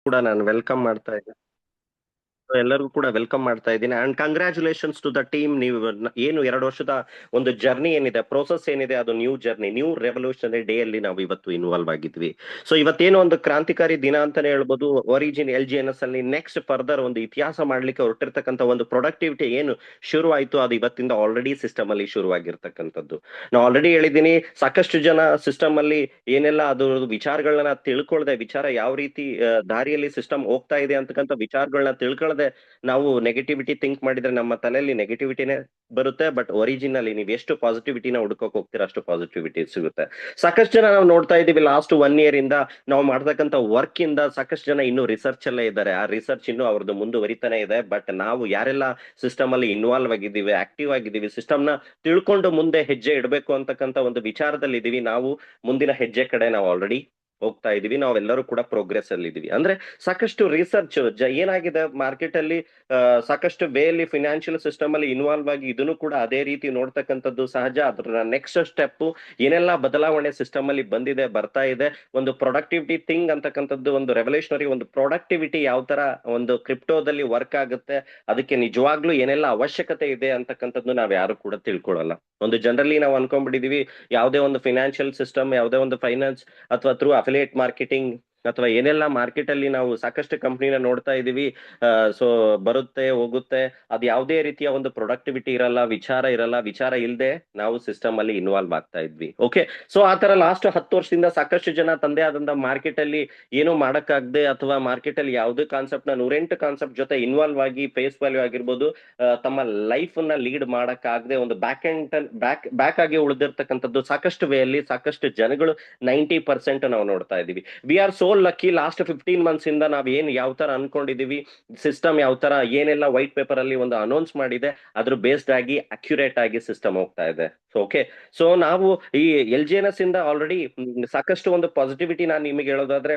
ಕೂಡ ನಾನು ವೆಲ್ಕಮ್ ಮಾಡ್ತಾ ಇದ್ದೀನಿ. ಎಲ್ಲರಿಗೂ ಕೂಡ ವೆಲ್ಕಮ್ ಮಾಡ್ತಾ ಇದ್ದೀನಿ and congratulations to the team. ನೀವು ಏನು 2 ವರ್ಷದ ಒಂದು ಜರ್ನಿ ಏನಿದೆ, ಪ್ರೋಸೆಸ್ ಏನಿದೆ, ಅದು new journey, new revolutionary day ಅಲ್ಲಿ ನಾವು ಇವತ್ತು ಇನ್ವಾಲ್ವ್ ಆಗಿದ್ವಿ. ಸೊ ಇವತ್ತೇನೋ ಒಂದು ಕ್ರಾಂತಿಕಾರಿ ದಿನ ಅಂತಾನೆ ಹೇಳ್ಬೋದು. ಒರಿಜಿನ್ LGNS ಅಲ್ಲಿ ನೆಕ್ಸ್ಟ್ ಫರ್ದರ್ ಒಂದು ಇತಿಹಾಸ ಮಾಡ್ಲಿಕ್ಕೆ ಹೊರಟಿರ್ತಕ್ಕಂಥ ಒಂದು ಪ್ರೊಡಕ್ಟಿವಿಟಿ ಏನು ಶುರು ಆಯ್ತು, ಅದು ಇವತ್ತಿಂದ ಆಲ್ರೆಡಿ ಸಿಸ್ಟಮ್ ಅಲ್ಲಿ ಶುರುವಾಗಿರ್ತಕ್ಕಂಥದ್ದು. ನಾವು ಆಲ್ರೆಡಿ ಹೇಳಿದ್ದೀನಿ, ಸಾಕಷ್ಟು ಜನ ಸಿಸ್ಟಮ್ ಅಲ್ಲಿ ಏನೆಲ್ಲ ಅದು ವಿಚಾರಗಳನ್ನ ತಿಳ್ಕೊಳ್ದೆ, ವಿಚಾರ ಯಾವ ರೀತಿ ದಾರಿಯಲ್ಲಿ ಸಿಸ್ಟಮ್ ಹೋಗ್ತಾ ಇದೆ ಅಂತಕ್ಕಂಥ ವಿಚಾರಗಳನ್ನ ತಿಳ್ಕೊಳ್ದೆ ನಾವು ನೆಗೆಟಿವಿಟಿ ಥಿಂಕ್ ಮಾಡಿದ್ರೆ ನಮ್ಮ ತಲೆಯಲ್ಲಿ ನೆಗೆಟಿವಿಟಿನೇ ಬರುತ್ತೆ. ಬಟ್ ಒರಿಜಿನಲಿ ನೀವು ಎಷ್ಟು ಪಾಸಿಟಿವಿಟಿನ ಹುಡ್ಕೋಕ್ ಹೋಗ್ತೀರಾ ಅಷ್ಟು ಪಾಸಿಟಿವಿಟಿ ಸಿಗುತ್ತೆ. ಸಾಕಷ್ಟು ಜನ ನಾವು ನೋಡ್ತಾ ಇದೀವಿ ಲಾಸ್ಟ್ 1 ಇಯರ್ ಇಂದ ನಾವು ಮಾಡ್ತಕ್ಕಂಥ ವರ್ಕ್ ಇಂದ ಸಾಕಷ್ಟು ಜನ ಇನ್ನೂ ರಿಸರ್ಚ್ ಅಲ್ಲೇ ಇದ್ದಾರೆ. ಆ ರಿಸರ್ಚ್ ಇನ್ನೂ ಅವ್ರದ್ದು ಮುಂದುವರಿತಾನೆ ಇದೆ. ಬಟ್ ನಾವು ಯಾರೆಲ್ಲ ಸಿಸ್ಟಮ್ ಅಲ್ಲಿ ಇನ್ವಾಲ್ವ್ ಆಗಿದ್ದೀವಿ, ಆಕ್ಟಿವ್ ಆಗಿದ್ದೀವಿ, ಸಿಸ್ಟಮ್ ನ ತಿಳ್ಕೊಂಡು ಮುಂದೆ ಹೆಜ್ಜೆ ಇಡಬೇಕು ಅಂತಕ್ಕಂಥ ಒಂದು ವಿಚಾರದಲ್ಲಿ ಇದೀವಿ. ನಾವು ಮುಂದಿನ ಹೆಜ್ಜೆ ಕಡೆ ನಾವು ಆಲ್ರೆಡಿ ಹೋಗ್ತಾ ಇದೀವಿ. ನಾವೆಲ್ಲರೂ ಕೂಡ ಪ್ರೋಗ್ರೆಸ್ ಅಲ್ಲಿ ಇದೀವಿ. ಅಂದ್ರೆ ಸಾಕಷ್ಟು ರಿಸರ್ಚ್ ಏನಾಗಿದೆ ಮಾರ್ಕೆಟ್ ಅಲ್ಲಿ, ಸಾಕಷ್ಟು ವೇ ಅಲ್ಲಿ ಫಿನಾನ್ಷಿಯಲ್ ಸಿಸ್ಟಮ್ ಅಲ್ಲಿ ಇನ್ವಾಲ್ವ್ ಆಗಿ ಇದನ್ನು ಕೂಡ ಅದೇ ರೀತಿ ನೋಡ್ತಕ್ಕಂಥದ್ದು ಸಹಜ. ಅದ್ರ ನೆಕ್ಸ್ಟ್ ಸ್ಟೆಪ್ ಏನೆಲ್ಲ ಬದಲಾವಣೆ ಸಿಸ್ಟಮ್ ಅಲ್ಲಿ ಬಂದಿದೆ, ಬರ್ತಾ ಇದೆ, ಒಂದು ಪ್ರೊಡಕ್ಟಿವಿಟಿ ಥಿಂಗ್ ಅಂತಕ್ಕಂಥದ್ದು, ಒಂದು ರೆವಲ್ಯೂಷನರಿ ಒಂದು ಪ್ರೊಡಕ್ಟಿವಿಟಿ ಯಾವ ತರ ಒಂದು ಕ್ರಿಪ್ಟೋದಲ್ಲಿ ವರ್ಕ್ ಆಗುತ್ತೆ, ಅದಕ್ಕೆ ನಿಜವಾಗ್ಲೂ ಏನೆಲ್ಲ ಅವಶ್ಯಕತೆ ಇದೆ ಅಂತಕ್ಕಂಥದ್ದು ನಾವ್ ಯಾರು ಕೂಡ ತಿಳ್ಕೊಳ್ಳಲ್ಲ. ಒಂದು ಜನರಲಿ ನಾವು ಅನ್ಕೊಂಡ್ಬಿಟ್ಟಿದೀವಿ, ಯಾವುದೇ ಒಂದು ಫಿನಾನ್ಷಿಯಲ್ ಸಿಸ್ಟಮ್, ಯಾವುದೇ ಒಂದು ಫೈನಾನ್ಸ್ ಅಥವಾ ಥ್ರೂ ಅಫಿಲಿಯೇಟ್ ಮಾರ್ಕೆಟಿಂಗ್ ಅಥವಾ ಏನೆಲ್ಲ ಮಾರ್ಕೆಟ್ ಅಲ್ಲಿ ನಾವು ಸಾಕಷ್ಟು ಕಂಪ್ನಿನ ನೋಡ್ತಾ ಇದೀವಿ. ಸೊ ಬರುತ್ತೆ ಹೋಗುತ್ತೆ, ಅದು ಯಾವುದೇ ರೀತಿಯ ಒಂದು ಪ್ರೊಡಕ್ಟಿವಿಟಿ ಇರಲ್ಲ, ವಿಚಾರ ಇರಲ್ಲ. ವಿಚಾರ ಇಲ್ಲದೆ ನಾವು ಸಿಸ್ಟಮ್ ಅಲ್ಲಿ ಇನ್ವಾಲ್ವ್ ಆಗ್ತಾ ಇದ್ವಿ. ಓಕೆ. ಸೊ ಆ ತರ ಲಾಸ್ಟ್ 10 ವರ್ಷದಿಂದ ಸಾಕಷ್ಟು ಜನ ತಂದೆ ಆದಂತ ಮಾರ್ಕೆಟ್ ಅಲ್ಲಿ ಏನು ಮಾಡಕ್ಕಾಗದೆ ಅಥವಾ ಮಾರ್ಕೆಟ್ ಅಲ್ಲಿ ಯಾವುದೇ ಕಾನ್ಸೆಪ್ಟ್ ನ 108 ಕಾನ್ಸೆಪ್ಟ್ ಜೊತೆ ಇನ್ವಾಲ್ವ್ ಆಗಿ ಫೇಸ್ ವ್ಯಾಲ್ಯೂ ಆಗಿರ್ಬೋದು, ತಮ್ಮ ಲೈಫ್ ನ ಲೀಡ್ ಮಾಡಕ್ಕಾಗದೆ ಒಂದು ಬ್ಯಾಕ್ ಆಗಿ ಉಳಿದಿರ್ತಕ್ಕಂಥದ್ದು ಸಾಕಷ್ಟು ವೇ ಅಲ್ಲಿ ಸಾಕಷ್ಟು ಜನಗಳು 90% ನಾವು ನೋಡ್ತಾ ಇದೀವಿ. We are so lucky. Last 15 months ಇಂದ ನಾವ್ ಏನ್ ಯಾವ ತರ ಅನ್ಕೊಂಡಿದೀವಿ, ಸಿಸ್ಟಮ್ ಯಾವ ತರ ಏನೆಲ್ಲ ವೈಟ್ ಪೇಪರ್ ಅಲ್ಲಿ ಒಂದು ಅನೌನ್ಸ್ ಮಾಡಿದೆ, ಅದ್ರ ಬೇಸ್ಡ್ ಆಗಿ ಅಕ್ಯುರೇಟ್ ಆಗಿ ಸಿಸ್ಟಮ್ ಹೋಗ್ತಾ ಇದೆ. ಓಕೆ. ಸೊ ನಾವು ಈ LGNS ಇಂದ ಆಲ್ರೆಡಿ ಸಾಕಷ್ಟು ಒಂದು ಪಾಸಿಟಿವಿಟಿ ನಾನು ನಿಮಗೆ ಹೇಳೋದಾದ್ರೆ,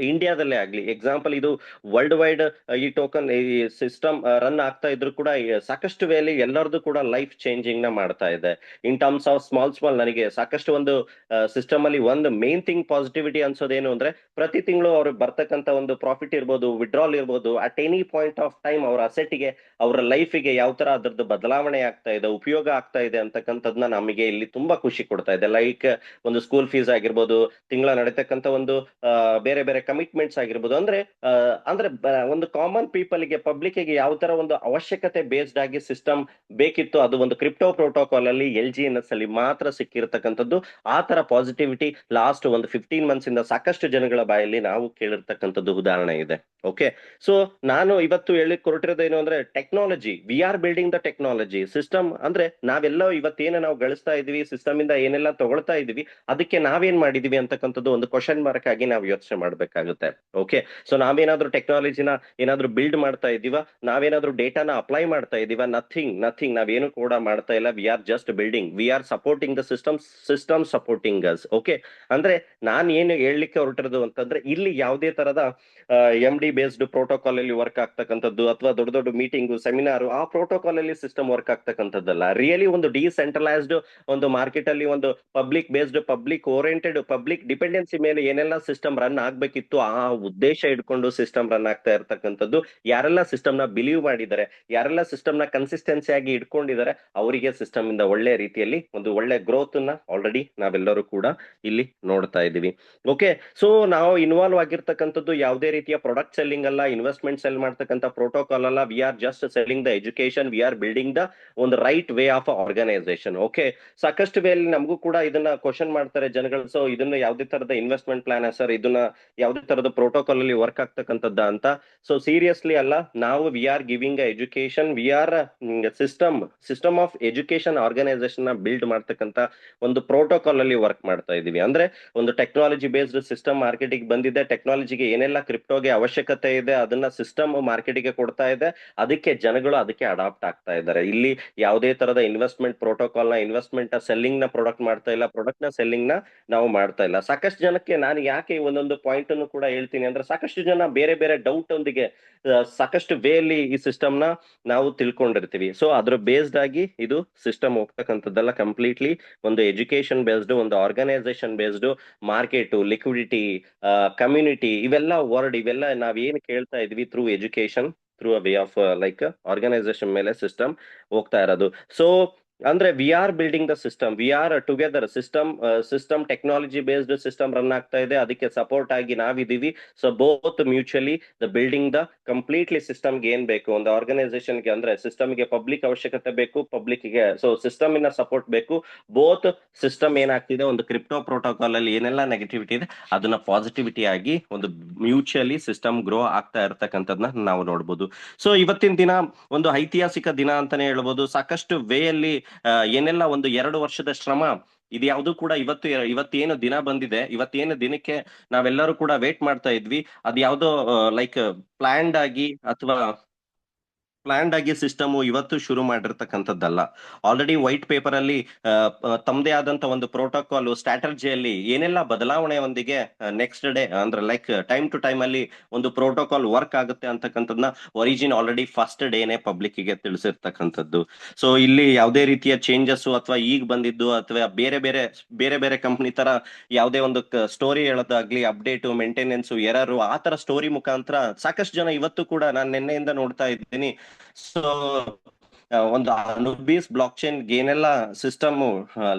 ಇಂಡಿಯಾದಲ್ಲೇ ಆಗ್ಲಿ ಎಕ್ಸಾಂಪಲ್, ಇದು ವರ್ಲ್ಡ್ ವೈಡ್ ಈ ಟೋಕನ್ ಈ ಸಿಸ್ಟಮ್ ರನ್ ಆಗ್ತಾ ಇದ್ರು ಕೂಡ ಸಾಕಷ್ಟು ವೇಲಿ ಎಲ್ಲರದು ಕೂಡ ಲೈಫ್ ಚೇಂಜಿಂಗ್ ನ ಮಾಡ್ತಾ ಇದೆ. ಇನ್ ಟರ್ಮ್ಸ್ ಆಫ್ ಸ್ಮಾಲ್ ಸ್ಮಾಲ್ ನನಗೆ ಸಾಕಷ್ಟು ಒಂದು ಸಿಸ್ಟಮ್ ಅಲ್ಲಿ ಒಂದು ಮೇನ್ ಥಿಂಗ್ ಪಾಸಿಟಿವಿಟಿ ಅನ್ಸೋದೇನು ಅಂದ್ರೆ, ಪ್ರತಿ ತಿಂಗಳು ಅವ್ರಿಗೆ ಬರ್ತಕ್ಕಂತ ಒಂದು ಪ್ರಾಫಿಟ್ ಇರ್ಬೋದು, ವಿಡ್ರಾಲ್ ಇರ್ಬೋದು, at any point of time ಅವ್ರ ಅಸೆಟ್ಗೆ, ಅವರ ಲೈಫಿಗೆ ಯಾವ ತರ ಅದ್ರದ್ದು ಬದಲಾವಣೆ ಆಗ್ತಾ ಇದೆ, ಉಪಯೋಗ ಆಗ್ತಾ ಇದೆ ಅಂತಕ್ಕಂಥದ್ನ ನಮಗೆ ಇಲ್ಲಿ ತುಂಬಾ ಖುಷಿ ಕೊಡ್ತಾ ಇದೆ. ಲೈಕ್ ಒಂದು ಸ್ಕೂಲ್ ಫೀಸ್ ಆಗಿರ್ಬೋದು, ತಿಂಗಳ ನಡೀತಕ್ಕಂಥ ಒಂದು ಬೇರೆ ಬೇರೆ ಕಮಿಟ್ಮೆಂಟ್ಸ್ ಆಗಿರ್ಬೋದು. ಒಂದು ಕಾಮನ್ ಪೀಪಲ್ ಗೆ, ಪಬ್ಲಿಕ್ ಗೆ ಯಾವ ತರ ಒಂದು ಅವಶ್ಯಕತೆ ಬೇಸ್ಡ್ ಆಗಿ ಸಿಸ್ಟಮ್ ಬೇಕಿತ್ತು, ಅದು ಒಂದು ಕ್ರಿಪ್ಟೋ ಪ್ರೋಟೋಕಾಲ್ ಅಲ್ಲಿ LGNS ಅಲ್ಲಿ ಮಾತ್ರ ಸಿಕ್ಕಿರ್ತಕ್ಕಂಥದ್ದು. ಆ ತರ ಪಾಸಿಟಿವಿಟಿ ಲಾಸ್ಟ್ ಒಂದು 15 months ಇಂದ ಸಾಕಷ್ಟು ಜನಗಳ ಬಾಯಲ್ಲಿ ನಾವು ಕೇಳಿರ್ತಕ್ಕಂಥದ್ದು ಉದಾಹರಣೆ ಇದೆ. ಓಕೆ. ಸೊ ನಾನು ಇವತ್ತು ಹೇಳಿಕ್ ಹೊರಟಿರೋದು ಏನು ಅಂದ್ರೆ, technology, V are building the technology system. ಅಂದ್ರೆ ನಾವೆಲ್ಲ ಇವತ್ತೇನು ನಾವು ಗಳಿಸ್ತಾ ಇದೀವಿ, ಸಿಸ್ಟಮ್ ಇಂದ ಏನೆಲ್ಲ ತಗೊಳ್ತಾ ಇದೀವಿ, ಅದಕ್ಕೆ ನಾವೇನ್ ಮಾಡಿದೀವಿ ಅಂತಕ್ಕಂಥದ್ದು ಒಂದು ಕ್ವಶನ್ ಮಾರ್ಕ್ ಆಗಿ ನಾವು ಯೋಚನೆ ಮಾಡ್ಬೇಕಾಗುತ್ತೆ. ಓಕೆ. ಸೊ ನಾವೇನಾದ್ರೂ ಟೆಕ್ನಾಲಜಿನ ಏನಾದ್ರೂ ಬಿಲ್ಡ್ ಮಾಡ್ತಾ ಇದೀವ, ನಾವೇನಾದ್ರೂ ಡೇಟಾನ ಅಪ್ಲೈ ಮಾಡ್ತಾ ಇದೀವ? ನಥಿಂಗ್ ನಥಿಂಗ್, ನಾವೇನು ಕೂಡ ಮಾಡ್ತಾ ಇಲ್ಲ. V are just building, we are supporting the system, system supporting us. Okay. ಅಂದ್ರೆ ನಾನ್ ಏನು ಹೇಳಲಿಕ್ಕೆ ಹೊರಟಿರೋದು ಅಂತಂದ್ರೆ, ಇಲ್ಲಿ ಯಾವುದೇ ತರದ MD ಬೇಸ್ಡ್ ಪ್ರೋಟೋಕಾಲ್ ಅಲ್ಲಿ ವರ್ಕ್ ಆಗ್ತಕ್ಕಂಥದ್ದು ಅಥವಾ ದೊಡ್ಡ ದೊಡ್ಡ ಮೀಟಿಂಗ್ ಸೆಮಿನಾರ್ ಆ ಪ್ರೋಟೋಕಾಲ್ ಅಲ್ಲಿ ಸಿಸ್ಟಮ್ ವರ್ಕ್ ಆಗ್ತಕ್ಕಂಥದ್ದಲ್ಲ. ರಿಯಲಿ ಒಂದು ಡಿಸೆಂಟ್ರಲೈಸ್ಡ್ ಒಂದು ಮಾರ್ಕೆಟ್ ಅಲ್ಲಿ ಒಂದು public based, public oriented, public dependency ಮೇಲೆ ಏನೆಲ್ಲ ಸಿಸ್ಟಮ್ ರನ್ ಆಗ್ಬೇಕಿತ್ತು, ಆ ಉದ್ದೇಶ ಇಟ್ಕೊಂಡು ಸಿಸ್ಟಮ್ ರನ್ ಆಗ್ತಾ ಇರ್ತಕ್ಕಂಥದ್ದು. ಯಾರೆಲ್ಲ ಸಿಸ್ಟಮ್ ನ ಬಿಲೀವ್ ಮಾಡಿದ್ದಾರೆ, ಯಾರೆಲ್ಲ ಸಿಸ್ಟಮ್ ನ ಕನ್ಸಿಸ್ಟೆನ್ಸಿ ಆಗಿ ಇಟ್ಕೊಂಡಿದ್ದಾರೆ, ಅವರಿಗೆ ಸಿಸ್ಟಮ್ ಇಂದ ಒಳ್ಳೆ ರೀತಿಯಲ್ಲಿ ಒಂದು ಒಳ್ಳೆ ಗ್ರೋತ್ ನ ಆಲ್ರೆಡಿ ನಾವೆಲ್ಲರೂ ಕೂಡ ಇಲ್ಲಿ ನೋಡ್ತಾ ಇದೀವಿ. ಓಕೆ. ಸೊ ನಾವು ಇನ್ವಾಲ್ವ್ ಆಗಿರ್ತಕ್ಕಂಥದ್ದು ಯಾವುದೇ ರೀತಿಯ ಪ್ರಾಡಕ್ಟ್ ಸೆಲ್ಲಿಂಗ್ ಅಲ್ಲ, ಇನ್ವೆಸ್ಟ್ಮೆಂಟ್ ಸೆಲ್ ಮಾಡ್ತಕ್ಕಂಥ ಪ್ರೋಟೋಕಾಲ್ ಅಲ್ಲ. We are just selling the education, we are building the ಒಂದು right way of organisation. Okay. ಸಾಕಷ್ಟು ವೇಳೆ ನಮಗೂ ಕೂಡ ಇದನ್ನ ಕ್ವಶನ್ ಮಾಡ್ತಾರೆ ಜನಗಳು. ಸೊ ಇದನ್ನ ಯಾವುದೇ ತರದ ಇನ್ವೆಸ್ಟ್ಮೆಂಟ್ ಪ್ಲಾನ್ ಸರ್, ಇದನ್ನ ಯಾವುದೇ ತರದ ಪ್ರೋಟೋಕಾಲ್ ಅಲ್ಲಿ ವರ್ಕ್ ಆಗ್ತಕ್ಕಂಥದ್ದ ಅಂತ. ಸೊ ಸೀರಿಯಸ್ಲಿ ಅಲ್ಲ, ನಾವು we are giving education, we are system of education organisation ನ ಬಿಲ್ಡ್ ಮಾಡ್ತಕ್ಕಂಥ ಒಂದು ಪ್ರೋಟೋಕಾಲ್ ಅಲ್ಲಿ ವರ್ಕ್ ಮಾಡ್ತಾ ಇದೀವಿ. ಅಂದ್ರೆ ಒಂದು ಟೆಕ್ನಾಲಜಿ ಬೇಸ್ಡ್ ಸಿಸ್ಟಮ್ ಮಾರ್ಕೆಟಿಗೆ ಬಂದಿದೆ. ಟೆಕ್ನಾಲಜಿಗೆ ಏನೆಲ್ಲ ಕ್ರಿಪ್ಟೋಗೆ ಅವಶ್ಯಕತೆ ಅವಶ್ಯಕತೆ ಇದೆ, ಅದನ್ನ ಸಿಸ್ಟಮ್ ಮಾರ್ಕೆಟಿಗೆ ಕೊಡ್ತಾ ಇದೆ, ಅದಕ್ಕೆ ಜನಗಳು ಅದಕ್ಕೆ ಅಡಾಪ್ಟ್ ಆಗ್ತಾ ಇದ್ದಾರೆ. ಇಲ್ಲಿ ಯಾವುದೇ ತರದ ಇನ್ವೆಸ್ಟ್ಮೆಂಟ್ ಪ್ರೋಟೋಕಾಲ್ ನ ಇನ್ವೆಸ್ಟ್ಮೆಂಟ್ ಸೆಲ್ಲಿಂಗ್ ನ ಪ್ರಾಡಕ್ಟ್ ಮಾಡ್ತಾ ಇಲ್ಲ, ಪ್ರಾಡಕ್ಟ್ ನ ಸೆಲ್ಲಿಂಗ್ ನ ನಾವು ಮಾಡ್ತಾ ಇಲ್ಲ. ಸಾಕಷ್ಟು ಜನಕ್ಕೆ ನಾನು ಯಾಕೆ ಒಂದೊಂದು ಪಾಯಿಂಟ್ ಅನ್ನು ಕೂಡ ಹೇಳ್ತೀನಿ ಅಂದ್ರೆ, ಸಾಕಷ್ಟು ಜನ ಬೇರೆ ಬೇರೆ ಡೌಟ್ ಒಂದಿಗೆ ಸಾಕಷ್ಟು ವೇ ಅಲ್ಲಿ ಈ ಸಿಸ್ಟಮ್ ನ ನಾವು ತಿಳ್ಕೊಂಡಿರ್ತೀವಿ. ಸೊ ಅದ್ರ ಬೇಸ್ಡ್ ಆಗಿ ಇದು ಸಿಸ್ಟಮ್ ಹೋಗ್ತಕ್ಕಂಥದ್ದೆಲ್ಲ ಕಂಪ್ಲೀಟ್ಲಿ ಒಂದು ಎಜುಕೇಶನ್ ಬೇಸ್ಡ್, ಒಂದು organisation based, market, liquidity, community, ಇವೆಲ್ಲ ವರ್ಡ್, ಇವೆಲ್ಲ ನಾವೇನ್ ಕೇಳ್ತಾ ಇದ್ವಿ through education, through a way of like organisation ಮೇಲೆ ಸಿಸ್ಟಮ್ ಹೋಗ್ತಾ ಇರೋದು. ಸೊ ಅಂದ್ರೆ we are building the system, we are together system technology based system run ಆಗ್ತಾ ಇದೆ, ಅದಕ್ಕೆ ಸಪೋರ್ಟ್ ಆಗಿ ನಾವಿದೀವಿ. So both mutually the building the completely ಸಿಸ್ಟಮ್ಗೆ ಏನ್ ಬೇಕು, ಒಂದು ಆರ್ಗನೈಸೇಷನ್ಗೆ ಅಂದ್ರೆ ಸಿಸ್ಟಮ್ಗೆ ಪಬ್ಲಿಕ್ ಅವಶ್ಯಕತೆ ಬೇಕು, ಪಬ್ಲಿಕ್ಗೆ ಸೊ ಸಿಸ್ಟಮ್ ಇನ ಸಪೋರ್ಟ್ ಬೇಕು. ಬೋತ್ ಸಿಸ್ಟಮ್ ಏನಾಗ್ತಿದೆ, ಒಂದು ಕ್ರಿಪ್ಟೋ ಪ್ರೋಟೋಕಾಲ್ ಅಲ್ಲಿ ಏನೆಲ್ಲ ನೆಗೆಟಿವಿಟಿ ಇದೆ ಅದನ್ನ ಪಾಸಿಟಿವಿಟಿ ಆಗಿ ಒಂದು ಮ್ಯೂಚುವಲಿ ಸಿಸ್ಟಮ್ ಗ್ರೋ ಆಗ್ತಾ ಇರ್ತಕ್ಕಂಥದ್ನ ನಾವು ನೋಡ್ಬೋದು. ಸೊ ಇವತ್ತಿನ ದಿನ ಒಂದು ಐತಿಹಾಸಿಕ ದಿನ ಅಂತಾನೆ ಹೇಳ್ಬೋದು. ಸಾಕಷ್ಟು ವೇ ಅಲ್ಲಿ ಏನೆಲ್ಲ ಒಂದು 2 ವರ್ಷದ ಶ್ರಮ ಇದು ಯಾವುದು ಕೂಡ ಇವತ್ತೇನು ದಿನ ಬಂದಿದೆ, ಇವತ್ತೇನು ದಿನಕ್ಕೆ ನಾವೆಲ್ಲರೂ ಕೂಡ ವೇಟ್ ಮಾಡ್ತಾ ಇದ್ವಿ, ಅದು ಯಾವ್ದೋ ಲೈಕ್ ಪ್ಲಾನ್ಡ್ ಆಗಿ ಸಿಸ್ಟಮ್ ಇವತ್ತು ಶುರು ಮಾಡಿರ್ತಕ್ಕಂಥದ್ದಲ್ಲ. ಆಲ್ರೆಡಿ ವೈಟ್ ಪೇಪರ್ ಅಲ್ಲಿ ತಮ್ಮದೇ ಆದಂತ ಒಂದು ಪ್ರೋಟೋಕಾಲ್ ಸ್ಟ್ರಾಟಜಿಯಲ್ಲಿ ಏನೆಲ್ಲ ಬದಲಾವಣೆಯೊಂದಿಗೆ ನೆಕ್ಸ್ಟ್ ಡೇ ಅಂದ್ರೆ ಲೈಕ್ ಟೈಮ್ ಟು ಟೈಮ್ ಅಲ್ಲಿ ಒಂದು ಪ್ರೋಟೋಕಾಲ್ ವರ್ಕ್ ಆಗುತ್ತೆ ಅಂತಕ್ಕಂಥದ್ನ ಒರಿಜಿನ್ ಆಲ್ರೆಡಿ ಫಸ್ಟ್ ಡೇನೆ ಪಬ್ಲಿಕ್ ಗೆ ತಿಳಿಸಿರ್ತಕ್ಕಂಥದ್ದು. ಸೊ ಇಲ್ಲಿ ಯಾವುದೇ ರೀತಿಯ ಚೇಂಜಸ್ ಅಥವಾ ಈಗ ಬಂದಿದ್ದು ಅಥವಾ ಬೇರೆ ಬೇರೆ ಕಂಪ್ನಿ ತರ ಯಾವುದೇ ಒಂದು ಸ್ಟೋರಿ ಹೇಳೋದಾಗ್ಲಿ, ಅಪ್ಡೇಟ್, ಮೇಂಟೆನೆನ್ಸ್, ಎರರು, ಆ ತರ ಸ್ಟೋರಿ ಮುಖಾಂತರ ಸಾಕಷ್ಟು ಜನ ಇವತ್ತು ಕೂಡ ನಾನು ನಿನ್ನೆಯಿಂದ ನೋಡ್ತಾ ಇದ್ದೀನಿ. ಸೊ ಒಂದು ಅನುಬೀಸ್ ಬ್ಲಾಕ್ ಚೈನ್ ಏನೆಲ್ಲ ಸಿಸ್ಟಮ್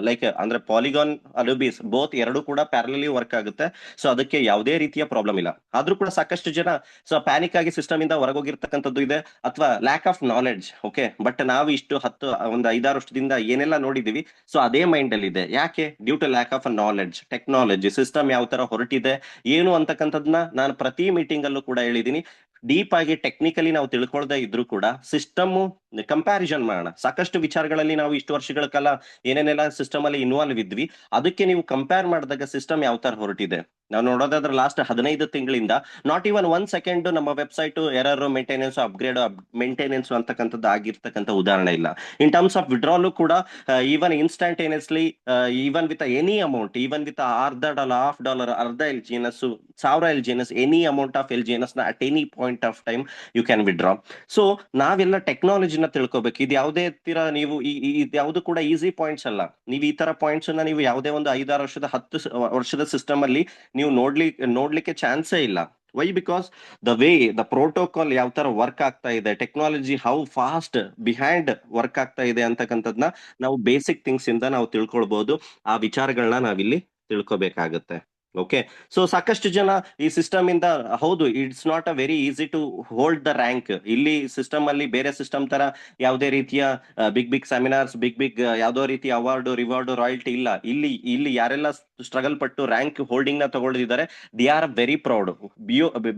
ಲೈಕ್ ಅಂದ್ರೆ ಪಾಲಿಗಾನ್, ಅನುಬೀಸ್ ಬೋತ್ ಎರಡು ಕೂಡ ಪ್ಯಾರಲಲಿ ವರ್ಕ್ ಆಗುತ್ತೆ. ಸೊ ಅದಕ್ಕೆ ಯಾವುದೇ ರೀತಿಯ ಪ್ರಾಬ್ಲಮ್ ಇಲ್ಲ. ಆದ್ರೂ ಕೂಡ ಸಾಕಷ್ಟು ಜನ ಸೊ ಪ್ಯಾನಿಕ್ ಆಗಿ ಸಿಸ್ಟಮ್ ಇಂದ ಹೊರಗೋಗಿರ್ತಕ್ಕಂಥದ್ದು ಇದೆ, ಅಥವಾ lac of knowledge. Okay, but ನಾವು ಇಷ್ಟು ಒಂದು 5-6 ವರ್ಷದಿಂದ ಏನೆಲ್ಲ ನೋಡಿದೀವಿ, ಸೊ ಅದೇ ಮೈಂಡ್ ಅಲ್ಲಿ ಇದೆ. ಯಾಕೆ? Due to lack of knowledge, technology, system ಯಾವ ತರ ಹೊರಟಿದೆ ಏನು ಅಂತಕ್ಕಂಥದ್ನ ನಾನು ಪ್ರತಿ ಮೀಟಿಂಗ್ ಅಲ್ಲೂ ಕೂಡ ಹೇಳಿದೀನಿ. ಡೀಪ್ ಆಗಿ ಟೆಕ್ನಿಕಲಿ ನಾವು ತಿಳ್ಕೊಳ್ದೇ ಇದ್ರು ಕೂಡ ಸಿಸ್ಟಮ್ ಕಂಪ್ಯಾರಿಸನ್ ಮಾಡೋಣ. ಸಾಕಷ್ಟು ವಿಚಾರಗಳಲ್ಲಿ ನಾವು ಇಷ್ಟು ವರ್ಷಗಳ ಕಾಲ ಏನೇನೆಲ್ಲ ಸಿಸ್ಟಮ್ ಅಲ್ಲಿ ಇನ್ವಾಲ್ವ್ ಇದ್ವಿ, ಅದಕ್ಕೆ ನೀವು ಕಂಪೇರ್ ಮಾಡಿದಾಗ ಸಿಸ್ಟಮ್ ಯಾವ ತರ ಹೊರಟಿದೆ ನಾವು ನೋಡೋದಾದ್ರೆ ಲಾಸ್ಟ್ 15 ತಿಂಗಳಿಂದ ನಾಟ್ ಇವನ್ 1 ಸೆಕೆಂಡ್ ನಮ್ಮ website error, maintenance, upgrade, maintenance ಅಂತಕ್ಕಂಥದ್ದು ಆಗಿರ್ತಕ್ಕಂಥ ಉದಾಹರಣೆ ಇಲ್ಲ. ಇನ್ ಟರ್ಮ್ಸ್ ಆಫ್ ವಿಡ್ರಾಲು ಕೂಡ even instantaneously, even with any amount, ಈವನ್ ವಿತ್ $1/2, ಅರ್ಧ LGNS, 1000 LGNS, any amount of LGNS ನ at any point of time you can withdraw. So ನಾವೆಲ್ಲ ಟೆಕ್ನಾಲಜಿನ ತಿಳ್ಕೊಬೇಕು. ಇದು ಯಾವುದೇ ತೀರ ನೀವು ಇದು ಯಾವುದು ಕೂಡ ಈಸಿ ಪಾಯಿಂಟ್ಸ್ ಅಲ್ಲ. ನೀವು ಈ ತರ ಪಾಯಿಂಟ್ಸ್ ಅನ್ನ ನೀವು ಯಾವುದೇ ಒಂದು 5-6 ವರ್ಷದ 10 ವರ್ಷದ ಸಿಸ್ಟಮ್ ಅಲ್ಲಿ ನೀವು ನೋಡ್ಲಿಕ್ಕೆ ಚಾನ್ಸೇ ಇಲ್ಲ. ವೈ? ಬಿಕಾಸ್ ದ ಪ್ರೋಟೋಕಾಲ್ ಯಾವ ತರ ವರ್ಕ್ ಆಗ್ತಾ ಇದೆ, technology how fast behind work ಆಗ್ತಾ ಇದೆ ಅಂತಕ್ಕಂಥದ್ನ ನಾವು ಬೇಸಿಕ್ ಥಿಂಗ್ಸ್ ಇಂದ ನಾವು ತಿಳ್ಕೊಳ್ಬಹುದು. ಆ ವಿಚಾರಗಳನ್ನ ನಾವಿಲ್ಲಿ ತಿಳ್ಕೊಬೇಕಾಗತ್ತೆ. ಓಕೆ, ಸೊ ಸಾಕಷ್ಟು ಜನ ಈ ಸಿಸ್ಟಮ್ ಇಂದ, ಹೌದು, it's not a very easy to hold the rank. ಇಲ್ಲಿ ಸಿಸ್ಟಮ್ ಅಲ್ಲಿ ಬೇರೆ ಸಿಸ್ಟಮ್ ತರ ಯಾವುದೇ ರೀತಿಯ ಬಿಗ್ ಸೆಮಿನಾರ್ಸ್, ಬಿಗ್ ಯಾವ್ದೋ ರೀತಿಯ ಅವಾರ್ಡ್, ರಿವಾರ್ಡ್, ರಾಯಲ್ಟಿ ಇಲ್ಲ. ಇಲ್ಲಿ ಯಾರೆಲ್ಲ ಸ್ಟ್ರಗಲ್ ಪಟ್ಟು ರ್ಯಾಂಕ್ ಹೋಲ್ಡಿಂಗ್ ನ ತಗೊಳ್ಳಿದ್ದಾರೆ, they are very proud.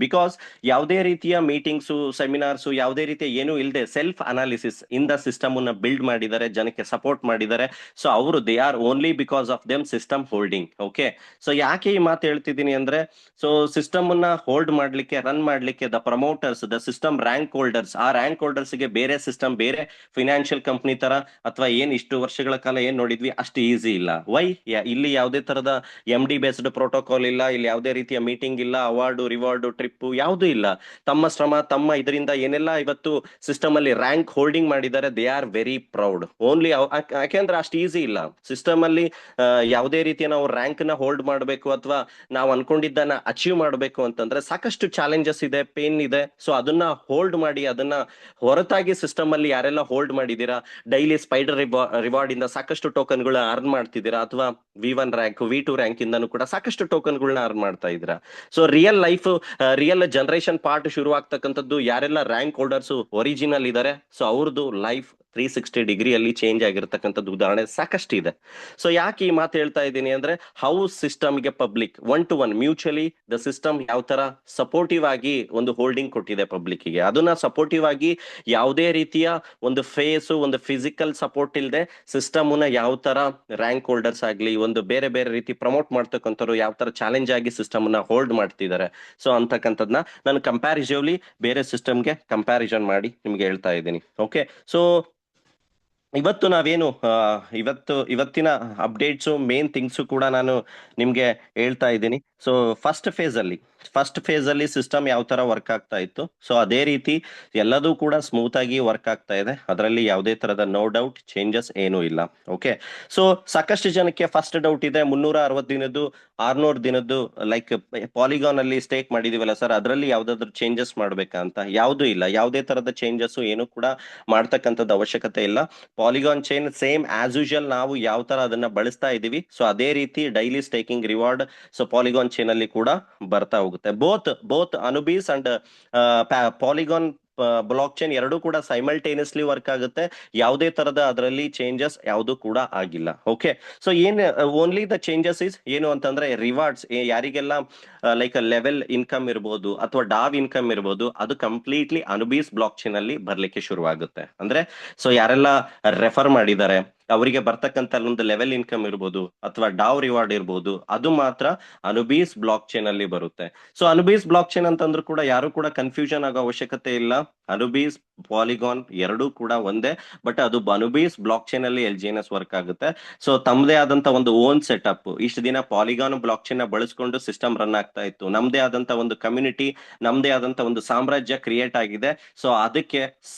Because ಯಾವುದೇ ರೀತಿಯ ಮೀಟಿಂಗ್ಸ್, ಸೆಮಿನಾರ್ಸ್, ಯಾವುದೇ ರೀತಿಯ ಏನು ಇಲ್ಲದೆ ಸೆಲ್ಫ್ ಅನಾಲಿಸಿಸ್ ಇಂದ ಸಿಸ್ಟಮ್ ಅನ್ನ ಬಿಲ್ಡ್ ಮಾಡಿದ್ದಾರೆ, ಜನಕ್ಕೆ ಸಪೋರ್ಟ್ ಮಾಡಿದ್ದಾರೆ. ಸೊ ಅವರು they are only because of them system holding. Okay, so ಯಾಕೆ ಈ ಮಾತು ಹೇಳ್ತಿದ್ದೀನಿ ಅಂದ್ರೆ, ಸೊ ಸಿಸ್ಟಮ್ ಅನ್ನ ಹೋಲ್ಡ್ ಮಾಡ್ಲಿಕ್ಕೆ, ರನ್ ಮಾಡ್ಲಿಕ್ಕೆ the promoters, the system rank holders, ಆ ರ್ಯಾಂಕ್ ಹೋಲ್ಡರ್ಸ್ ಗೆ ಬೇರೆ ಸಿಸ್ಟಮ್, ಬೇರೆ ಫಿನಾನ್ಷಿಯಲ್ ಕಂಪ್ನಿ ತರ ಅಥವಾ ಏನ್ ಇಷ್ಟು ವರ್ಷಗಳ ಕಾಲ ಏನ್ ನೋಡಿದ್ವಿ ಅಷ್ಟು ಈಸಿ ಇಲ್ಲ. ವೈ? ಇಲ್ಲಿ ಯಾವುದೇ ತರದ MD ಬೇಸ್ಡ್ ಪ್ರೋಟೋಕಾಲ್ ಇಲ್ಲ, ಇಲ್ಲಿ ಯಾವುದೇ ರೀತಿಯ ಮೀಟಿಂಗ್ ಇಲ್ಲ, ಅವಾರ್ಡ್, ರಿವಾರ್ಡ್, ಟ್ರಿಪ್ ಯಾವುದು ಇಲ್ಲ. ತಮ್ಮ ಶ್ರಮ, ತಮ್ಮ ಇದರಿಂದ ಏನೆಲ್ಲ ಇವತ್ತು ಸಿಸ್ಟಮ್ ಅಲ್ಲಿ ರ್ಯಾಂಕ್ ಹೋಲ್ಡಿಂಗ್ ಮಾಡಿದ್ದಾರೆ, they are very proud. Only ಯಾಕೆಂದ್ರೆ ಅಷ್ಟು ಈಸಿ ಇಲ್ಲ. ಸಿಸ್ಟಮ್ ಅಲ್ಲಿ ಯಾವುದೇ ರೀತಿಯ ನಾವು ರ್ಯಾಂಕ್ ನ ಹೋಲ್ಡ್ ಮಾಡಬೇಕು ಅಥವಾ ನಾವು ಅನ್ಕೊಂಡಿದ್ದನ್ನ ಅಚೀವ್ ಮಾಡಬೇಕು ಅಂತಂದ್ರೆ ಸಾಕಷ್ಟು ಚಾಲೆಂಜಸ್ ಇದೆ, ಪೇನ್ ಇದೆ. ಸೊ ಅದನ್ನ ಹೋಲ್ಡ್ ಮಾಡಿ, ಅದನ್ನ ಹೊರತಾಗಿ ಸಿಸ್ಟಮ್ ಅಲ್ಲಿ ಯಾರೆಲ್ಲ ಹೋಲ್ಡ್ ಮಾಡಿದೀರಾ, ಡೈಲಿ ಸ್ಪೈಡರ್ ರಿವಾರ್ಡ್ ಇಂದ ಸಾಕಷ್ಟು ಟೋಕನ್ ಗಳನ್ನ ಅರ್ನ್ ಮಾಡ್ತಿದ್ದೀರಾ, ಅಥವಾ V1 ರ್ಯಾಂಕ್, V2 ರ್ಯಾಂಕ್ ಇಂದನೂ ಕೂಡ ಸಾಕಷ್ಟು ಟೋಕನ್ ಗಳನ್ನ ಅರ್ನ್ ಮಾಡ್ತಾ ಇದ್ದೀರಾ. ಸೊ ರಿಯಲ್ ಜನರೇಷನ್ ಪಾರ್ಟ್ ಶುರು ಆಗ್ತಕ್ಕಂಥದ್ದು ಯಾರೆಲ್ಲ ರ್ಯಾಂಕ್ ಹೋಲ್ಡರ್ಸ್ ಒರಿಜಿನಲ್ ಇದಾರೆ, ಸೊ ಅವ್ರದ್ದು ಲೈಫ್ 360 ಡಿಗ್ರಿಯಲ್ಲಿ ಚೇಂಜ್ ಆಗಿರ್ತಕ್ಕಂಥದ್ದು ಉದಾಹರಣೆ ಸಾಕಷ್ಟು ಇದೆ. ಸೊ ಯಾಕೆ ಈ ಮಾತು ಹೇಳ್ತಾ ಇದ್ದೀನಿ ಅಂದ್ರೆ, ಹೌ ಸಿಸ್ಟಮ್ಗೆ public one to one mutually the system ಯಾವ ತರ ಸಪೋರ್ಟಿವ್ ಆಗಿ ಒಂದು ಹೋಲ್ಡಿಂಗ್ ಕೊಟ್ಟಿದೆ ಪಬ್ಲಿಕ್ಗೆ, ಅದನ್ನ ಸಪೋರ್ಟಿವ್ ಆಗಿ ಯಾವುದೇ ರೀತಿಯ ಒಂದು ಒಂದು ಫಿಸಿಕಲ್ ಸಪೋರ್ಟ್ ಇಲ್ಲದೆ ಸಿಸ್ಟಮ್ ಯಾವ ತರ ರ್ಯಾಂಕ್ ಹೋಲ್ಡರ್ಸ್ ಆಗ್ಲಿ, ಒಂದು ಬೇರೆ ಬೇರೆ ರೀತಿ ಪ್ರಮೋಟ್ ಮಾಡ್ತಕ್ಕಂಥವ್ರು ಯಾವ ತರ ಚಾಲೆಂಜ್ ಆಗಿ ಸಿಸ್ಟಮ್ ಹೋಲ್ಡ್ ಮಾಡ್ತಿದ್ದಾರೆ. ಸೊ ಅಂತಕ್ಕಂಥದ್ನ ನಾನು ಕಂಪ್ಯಾರಿಸಿವ್ಲಿ ಬೇರೆ ಸಿಸ್ಟಮ್ಗೆ ಕಂಪ್ಯಾರಿಸನ್ ಮಾಡಿ ನಿಮ್ಗೆ ಹೇಳ್ತಾ ಇದ್ದೀನಿ. ಓಕೆ, ಸೊ ಇವತ್ತು ನಾವೇನು ಇವತ್ತಿನ ಅಪ್ಡೇಟ್ಸು ಮೇನ್ ಥಿಂಗ್ಸು ಕೂಡ ನಾನು ನಿಮ್ಗೆ ಹೇಳ್ತಾ ಇದ್ದೀನಿ. ಸೊ ಫಸ್ಟ್ ಫೇಸ್ ಅಲ್ಲಿ ಸಿಸ್ಟಮ್ ಯಾವ ತರ ವರ್ಕ್ ಆಗ್ತಾ ಇತ್ತು, ಸೊ ಅದೇ ರೀತಿ ಎಲ್ಲದೂ ಕೂಡ ಸ್ಮೂತ್ ಆಗಿ ವರ್ಕ್ ಆಗ್ತಾ ಇದೆ. ಅದರಲ್ಲಿ ಯಾವುದೇ ತರದ ನೋ ಡೌಟ್ ಚೇಂಜಸ್ ಏನೂ ಇಲ್ಲ. ಓಕೆ, ಸೊ ಸಾಕಷ್ಟು ಜನಕ್ಕೆ ಫಸ್ಟ್ ಡೌಟ್ ಇದೆ, 360 ದಿನದ್ದು 600 ದಿನದ್ದು ಲೈಕ್ ಪಾಲಿಗಾನ್ ಅಲ್ಲಿ ಸ್ಟೇಕ್ ಮಾಡಿದೀವಲ್ಲ ಸರ್, ಅದರಲ್ಲಿ ಯಾವ್ದಾದ್ರು ಚೇಂಜಸ್ ಮಾಡ್ಬೇಕಾ ಅಂತ. ಯಾವುದೂ ಇಲ್ಲ, ಯಾವುದೇ ತರದ ಚೇಂಜಸ್ ಏನು ಕೂಡ ಮಾಡ್ತಕ್ಕಂಥದ್ದು ಅವಶ್ಯಕತೆ ಇಲ್ಲ. Polygon chain same as usual ನಾವು ಯಾವ ತರ ಅದನ್ನ ಬಳಸ್ತಾ ಇದೀವಿ, ಸೊ ಅದೇ ರೀತಿ daily staking reward so Polygon chain ಅಲ್ಲಿ ಕೂಡ ಬರ್ತಾ ಹೋಗುತ್ತೆ. Both Anubis and Polygon blockchain ಎರಡೂ ಕೂಡ ಸೈಮಲ್ಟೇನಿಯಸ್ಲಿ ವರ್ಕ್ ಆಗುತ್ತೆ. ಯಾವುದೇ ತರದ ಅದರಲ್ಲಿ ಚೇಂಜಸ್ ಯಾವುದು ಕೂಡ ಆಗಿಲ್ಲ. Okay, so only the changes is ಏನು ಅಂತಂದ್ರೆ ರಿವಾರ್ಡ್ಸ್ ಯಾರಿಗೆಲ್ಲ ಲೈಕ್ ಲೆವೆಲ್ ಇನ್ಕಮ್ ಇರ್ಬೋದು ಅಥವಾ ಡಾವ್ ಇನ್ಕಮ್ ಇರ್ಬೋದು, ಅದು ಕಂಪ್ಲೀಟ್ಲಿ ಅನುಬೀಸ್ ಬ್ಲಾಕ್ ಚೈನ್ ಅಲ್ಲಿ ಬರ್ಲಿಕ್ಕೆ ಶುರುವಾಗುತ್ತೆ. ಅಂದ್ರೆ ಸೊ ಯಾರೆಲ್ಲ ರೆಫರ್ ಮಾಡಿದ್ದಾರೆ ಅವರಿಗೆ ಬರ್ತಕ್ಕಂತ ಒಂದು ಲೆವೆಲ್ ಇನ್ಕಮ್ ಇರ್ಬೋದು ಅಥವಾ ಡಾವ್ ರಿವಾರ್ಡ್ ಇರ್ಬೋದು, ಅದು ಮಾತ್ರ ಅನುಬೀಸ್ ಬ್ಲಾಕ್ ಚೈನ್ ಅಲ್ಲಿ ಬರುತ್ತೆ. ಸೊ ಅನುಬೀಸ್ ಬ್ಲಾಕ್ ಚೈನ್ ಅಂತಂದ್ರೂ ಕೂಡ ಯಾರು ಕೂಡ ಕನ್ಫ್ಯೂಷನ್ ಆಗೋ ಅವಶ್ಯಕತೆ ಇಲ್ಲ. ಅನುಬೀಸ್ ಪಾಲಿಗಾನ್ ಎರಡೂ ಕೂಡ ಒಂದೇ, ಬಟ್ ಅದು ಅನುಬೀಸ್ ಬ್ಲಾಕ್ ಚೈನ್ ಅಲ್ಲಿ LGNS ವರ್ಕ್ ಆಗುತ್ತೆ. ಸೊ ತಮ್ಮದೇ ಆದಂತ ಒಂದು ಓನ್ ಸೆಟಪ್, ಇಷ್ಟು ದಿನ ಪಾಲಿಗಾನ್ ಬ್ಲಾಕ್ ಚೈನ್ ನ ಬಳಸ್ಕೊಂಡು ಸಿಸ್ಟಮ್ ರನ್ ಆಗ್ತಾ ಇತ್ತು. ನಮ್ದೇ ಆದಂತ ಒಂದು ಕಮ್ಯುನಿಟಿ, ನಮ್ದೇ ಆದಂತ ಒಂದು ಸಾಮ್ರಾಜ್ಯ ಕ್ರಿಯೇಟ್ ಆಗಿದೆ. ಸೊ ಅದಕ್ಕೆ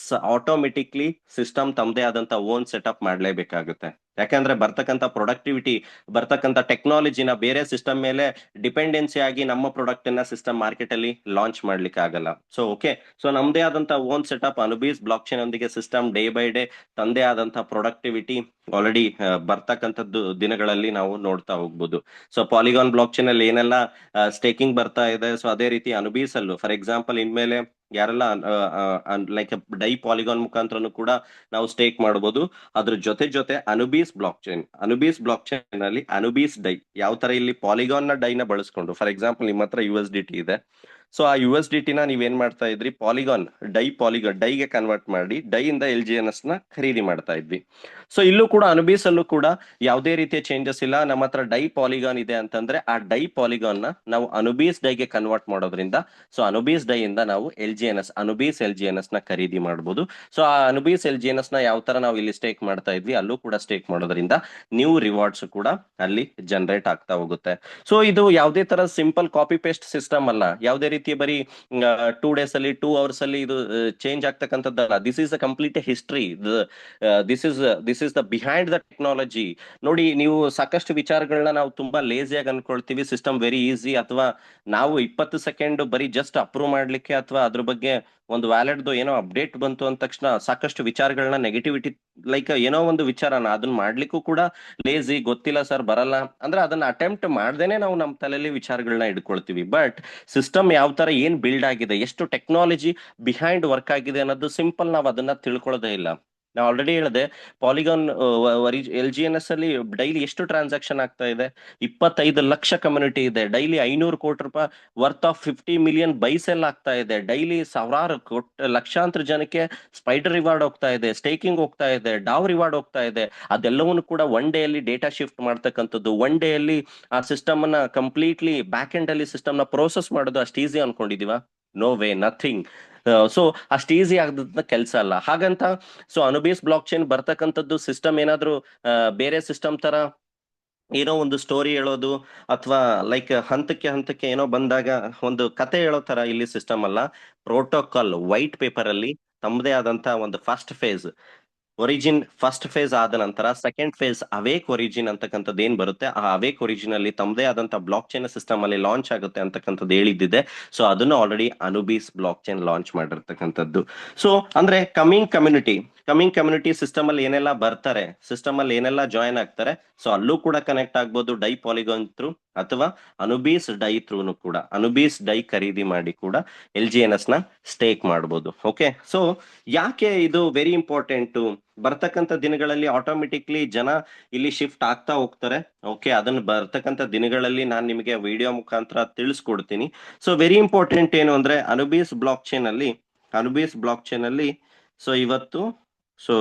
ಆಟೋಮೆಟಿಕ್ಲಿ ಸಿಸ್ಟಮ್ ತಮ್ಮದೇ ಆದಂತ ಓನ್ ಸೆಟಪ್ ಮಾಡ್ಲೇಬೇಕಾಗುತ್ತೆ. ಯಾಕಂದ್ರೆ ಬರ್ತಕ್ಕಂಥ ಪ್ರೊಡಕ್ಟಿವಿಟಿ, ಬರ್ತಕ್ಕಂಥ ಟೆಕ್ನಾಲಜಿನ ಬೇರೆ ಸಿಸ್ಟಮ್ ಮೇಲೆ ಡಿಪೆಂಡೆನ್ಸಿ ಆಗಿ ನಮ್ಮ ಪ್ರಾಡಕ್ಟ್ ಅನ್ನ ಸಿಸ್ಟಮ್ ಮಾರ್ಕೆಟ್ ಅಲ್ಲಿ ಲಾಂಚ್ ಮಾಡ್ಲಿಕ್ಕೆ ಆಗಲ್ಲ. ಸೊ ಓಕೆ, ಸೊ ನಮ್ದೇ ಆದಂತ ಓನ್ ಸೆಟಪ್ ಅನುಬೀಸ್ ಬ್ಲಾಕ್ ಚೈನ್ ಒಂದಿಗೆ ಸಿಸ್ಟಮ್ ಡೇ ಬೈ ಡೇ ತಂದೆ ಆದಂತ ಪ್ರೊಡಕ್ಟಿವಿಟಿ ಆಲ್ರೆಡಿ ಬರ್ತಕ್ಕಂಥದ್ದು ದಿನಗಳಲ್ಲಿ ನಾವು ನೋಡ್ತಾ ಹೋಗ್ಬೋದು. ಸೊ ಪಾಲಿಗಾನ್ ಬ್ಲಾಕ್ ಚೈನ್ ಅಲ್ಲಿ ಏನೆಲ್ಲ ಸ್ಟೇಕಿಂಗ್ ಬರ್ತಾ ಇದೆ, ಸೊ ಅದೇ ರೀತಿ ಅನುಬೀಸ್ ಅಲ್ಲೂ ಫಾರ್ ಎಕ್ಸಾಂಪಲ್ ಇನ್ಮೇಲೆ ಯಾರೆಲ್ಲ ಲೈಕ್ ಡೈ ಪಾಲಿಗಾನ್ ಮುಖಾಂತರನು ಕೂಡ ನಾವು ಸ್ಟೇಕ್ ಮಾಡಬಹುದು. ಅದ್ರ ಜೊತೆ ಅನುಬೀಸ್ ಬ್ಲಾಕ್ ಚೈನ್ ಅಲ್ಲಿ ಅನುಬೀಸ್ ಡೈ ಯಾವ ತರ ಇಲ್ಲಿ ಪಾಲಿಗಾನ್ ನ ಡೈನ ಬಳಸ್ಕೊಂಡು, ಫಾರ್ ಎಕ್ಸಾಂಪಲ್ ನಿಮ್ಮ ಹತ್ರ USDT ಇದೆ, ಸೊ ಆ USDT ನ ನೀವೇನ್ ಮಾಡ್ತಾ ಇದ್ರಿ, ಪಾಲಿಗಾನ್ ಡೈಗೆ ಕನ್ವರ್ಟ್ ಮಾಡಿ ಡೈ ಇಂದ LGNS ನ ಖರೀದಿ ಮಾಡ್ತಾ ಇದ್ವಿ. ಸೊ ಇಲ್ಲೂ ಕೂಡ ಅನುಬೀಸ್ ಅಲ್ಲೂ ಕೂಡ ಯಾವುದೇ ರೀತಿಯ ಚೇಂಜಸ್ ಇಲ್ಲ. ನಮ್ಮ ಹತ್ರ ಡೈ ಪಾಲಿಗಾನ್ ಇದೆ ಅಂತಂದ್ರೆ ಆ ಡೈ ಪಾಲಿಗಾನ್ ನ ನಾವು ಅನುಬೀಸ್ ಡೈಗೆ ಕನ್ವರ್ಟ್ ಮಾಡೋದ್ರಿಂದ ಸೊ ಅನುಬೀಸ್ ಡೈ ಇಂದ ನಾವು ಅನುಬೀಸ್ LGNS ನ ಖರೀದಿ ಮಾಡಬಹುದು. ಸೊ ಆ ಅನುಬೀಸ್ LGNS ನ ಯಾವ ತರ ನಾವು ಇಲ್ಲಿ ಸ್ಟೇಕ್ ಮಾಡ್ತಾ ಇದ್ವಿ ಅಲ್ಲೂ ಕೂಡ ಸ್ಟೇಕ್ ಮಾಡೋದ್ರಿಂದ ನ್ಯೂ ರಿವಾರ್ಡ್ಸ್ ಕೂಡ ಅಲ್ಲಿ ಜನರೇಟ್ ಆಗ್ತಾ ಹೋಗುತ್ತೆ. ಸೊ ಇದು ಯಾವುದೇ ತರ ಸಿಂಪಲ್ ಕಾಪಿ ಪೇಸ್ಟ್ ಸಿಸ್ಟಮ್ ಅಲ್ಲ, ಯಾವುದೇ ರೀತಿ ಬರೀ 2 days ಅಲ್ಲಿ 2 hours ಅಲ್ಲಿ ಇದು ಚೇಂಜ್ ಆಗ್ತಕ್ಕಂಥದ್ದಲ್ಲ. This is a complete history, this is the behind the technology. ನೋಡಿ, ನೀವು ಸಾಕಷ್ಟು ವಿಚಾರಗಳನ್ನ ನಾವು ತುಂಬಾ ಲೇಸಿಯಾಗಿ ಅನ್ಕೊಳ್ತೀವಿ, ಸಿಸ್ಟಮ್ ವೆರಿ ಈಸಿ, ಅಥವಾ ನಾವು 20 ಸೆಕೆಂಡ್ ಬರೀ ಜಸ್ಟ್ ಅಪ್ರೂವ್ ಮಾಡ್ಲಿಕ್ಕೆ ಅಥವಾ ಅದ್ರ ಬಗ್ಗೆ ಒಂದು ವ್ಯಾಲೆಟ್ದು ಏನೋ ಅಪ್ಡೇಟ್ ಬಂತು ಅಂದ ತಕ್ಷಣ ಸಾಕಷ್ಟು ವಿಚಾರಗಳನ್ನ ನೆಗೆಟಿವಿಟಿ, ಲೈಕ್ ಏನೋ ಒಂದು ವಿಚಾರನ ಅದನ್ನ ಮಾಡ್ಲಿಕ್ಕೂ ಕೂಡ ಲೇಸಿ, ಗೊತ್ತಿಲ್ಲ ಸರ್ ಬರಲ್ಲ ಅಂದ್ರೆ ಅದನ್ನ ಅಟೆಂಪ್ಟ್ ಮಾಡ್ದೇನೆ ನಾವು ನಮ್ಮ ತಲೆಯಲ್ಲಿ ವಿಚಾರಗಳನ್ನ ಇಟ್ಕೊಳ್ತೀವಿ. ಬಟ್ ಸಿಸ್ಟಮ್ ಯಾವ ತರ ಏನ್ ಬಿಲ್ಡ್ ಆಗಿದೆ, ಎಷ್ಟು ಟೆಕ್ನಾಲಜಿ ಬಿಹೈಂಡ್ ವರ್ಕ್ ಆಗಿದೆ ಅನ್ನೋದು ಸಿಂಪಲ್ ನಾವು ಅದನ್ನ ತಿಳ್ಕೊಳ್ಳೋದೇ ಇಲ್ಲ. ನಾವು ಆಲ್ರೆಡಿ ಹೇಳಿದೆ, ಪಾಲಿಗಾನ್ LGNS ಅಲ್ಲಿ ಡೈಲಿ ಎಷ್ಟು ಟ್ರಾನ್ಸಾಕ್ಷನ್ ಆಗ್ತಾ ಇದೆ, 25 ಲಕ್ಷ ಕಮ್ಯುನಿಟಿ ಇದೆ, ಡೈಲಿ 500 ಕೋಟಿ ರೂಪಾಯಿ ವರ್ತ್ ಆಫ್ 50 ಮಿಲಿಯನ್ ಬೈಸೆಲ್ ಆಗ್ತಾ ಇದೆ, ಡೈಲಿ ಸಾವಿರಾರು ಲಕ್ಷಾಂತರ ಜನಕ್ಕೆ ಸ್ಪೈಡರ್ ರಿವಾರ್ಡ್ ಹೋಗ್ತಾ ಇದೆ, ಸ್ಟೇಕಿಂಗ್ ಹೋಗ್ತಾ ಇದೆ, ಡಾವ್ ರಿವಾರ್ಡ್ ಹೋಗ್ತಾ ಇದೆ. ಅದೆಲ್ಲವನ್ನು ಕೂಡ ಒನ್ ಡೇ ಅಲ್ಲಿ ಡೇಟಾ ಶಿಫ್ಟ್ ಮಾಡ್ತಕ್ಕಂಥದ್ದು, ಒನ್ ಡೇ ಅಲ್ಲಿ ಆ ಸಿಸ್ಟಮ್ ಅನ್ನ ಕಂಪ್ಲೀಟ್ಲಿ ಬ್ಯಾಕ್ ಎಂಡ್ ಅಲ್ಲಿ ಸಿಸ್ಟಮ್ ನ ಪ್ರೋಸೆಸ್ ಮಾಡೋದು ಅಷ್ಟು ಈಸಿ ಅನ್ಕೊಂಡಿದೀವ? No way, nothing. ಸೊ ಅಷ್ಟು ಈಸಿ ಆಗದ ಕೆಲಸ ಅಲ್ಲ. ಹಾಗಂತ ಸೊ ಅನುಬೀಸ್ ಬ್ಲಾಕ್ ಚೈನ್ ಬರ್ತಕ್ಕಂಥದ್ದು ಸಿಸ್ಟಮ್ ಏನಾದ್ರು ಬೇರೆ ಸಿಸ್ಟಮ್ ತರ ಏನೋ ಒಂದು ಸ್ಟೋರಿ ಹೇಳೋದು ಅಥವಾ ಲೈಕ್ ಹಂತಕ್ಕೆ ಏನೋ ಬಂದಾಗ ಒಂದು ಕತೆ ಹೇಳೋ ತರ ಇಲ್ಲಿ ಸಿಸ್ಟಮ್ ಅಲ್ಲ. ಪ್ರೋಟೋಕಾಲ್ ವೈಟ್ ಪೇಪರ್ ಅಲ್ಲಿ ತಮ್ಮದೇ ಆದಂತ ಒಂದು ಫಸ್ಟ್ ಫೇಸ್ ಆದ ನಂತರ ಸೆಕೆಂಡ್ ಫೇಸ್ ಅವೇಕ್ ಒರಿಜಿನ್ ಅಂತಕ್ಕಂಥದ್ದು ಏನ್ ಬರುತ್ತೆ, ಆ ಅವೇಕ್ ಒರಿಜಿನ್ ಅಲ್ಲಿ ತಮ್ಮದೇ ಆದಂತ ಬ್ಲಾಕ್ ಚೈನ್ ಸಿಸ್ಟಮ್ ಅಲ್ಲಿ ಲಾಂಚ್ ಆಗುತ್ತೆ ಅಂತಕ್ಕಂಥದ್ದು ಹೇಳಿದ್ದಿದೆ. ಸೊ ಅದನ್ನು ಆಲ್ರೆಡಿ ಅನುಬೀಸ್ ಬ್ಲಾಕ್ ಚೈನ್ ಲಾಂಚ್ ಮಾಡಿರ್ತಕ್ಕಂಥದ್ದು. ಸೊ ಅಂದ್ರೆ ಕಮಿಂಗ್ ಕಮ್ಯುನಿಟಿ ಸಿಸ್ಟಮ್ ಅಲ್ಲಿ ಏನೆಲ್ಲ ಬರ್ತಾರೆ, ಸಿಸ್ಟಮ್ ಅಲ್ಲಿ ಏನೆಲ್ಲ ಜಾಯಿನ್ ಆಗ್ತಾರೆ, ಸೊ ಅಲ್ಲೂ ಕೂಡ ಕನೆಕ್ಟ್ ಆಗ್ಬೋದು ಡೈ ಪಾಲಿಗಾನ್ ಥ್ರೂ ಅಥವಾ ಅನುಬೀಸ್ ಡೈ ಥ್ರೂನು ಕೂಡ ಅನುಬೀಸ್ ಡೈ ಖರೀದಿ ಮಾಡಿ ಕೂಡ LGNS ನ ಸ್ಟೇಕ್ ಮಾಡಬಹುದು. ಓಕೆ, ಸೊ ಯಾಕೆ ಇದು ವೆರಿ ಇಂಪಾರ್ಟೆಂಟ್? ಬರ್ತಕ್ಕಂಥ ದಿನಗಳಲ್ಲಿ ಆಟೋಮೆಟಿಕ್ಲಿ ಜನ ಇಲ್ಲಿ ಶಿಫ್ಟ್ ಆಗ್ತಾ ಹೋಗ್ತಾರೆ. ಓಕೆ, ಅದನ್ನ ಬರ್ತಕ್ಕಂಥ ದಿನಗಳಲ್ಲಿ ನಾನು ನಿಮಗೆ ವಿಡಿಯೋ ಮುಖಾಂತರ ತಿಳಿಸ್ಕೊಡ್ತೀನಿ. ಸೊ ವೆರಿ ಇಂಪಾರ್ಟೆಂಟ್ ಏನು ಅಂದ್ರೆ ಅನುಬೀಸ್ ಬ್ಲಾಕ್ ಚೈನ್ ಅಲ್ಲಿ ಸೊ ಇವತ್ತು ಸೊ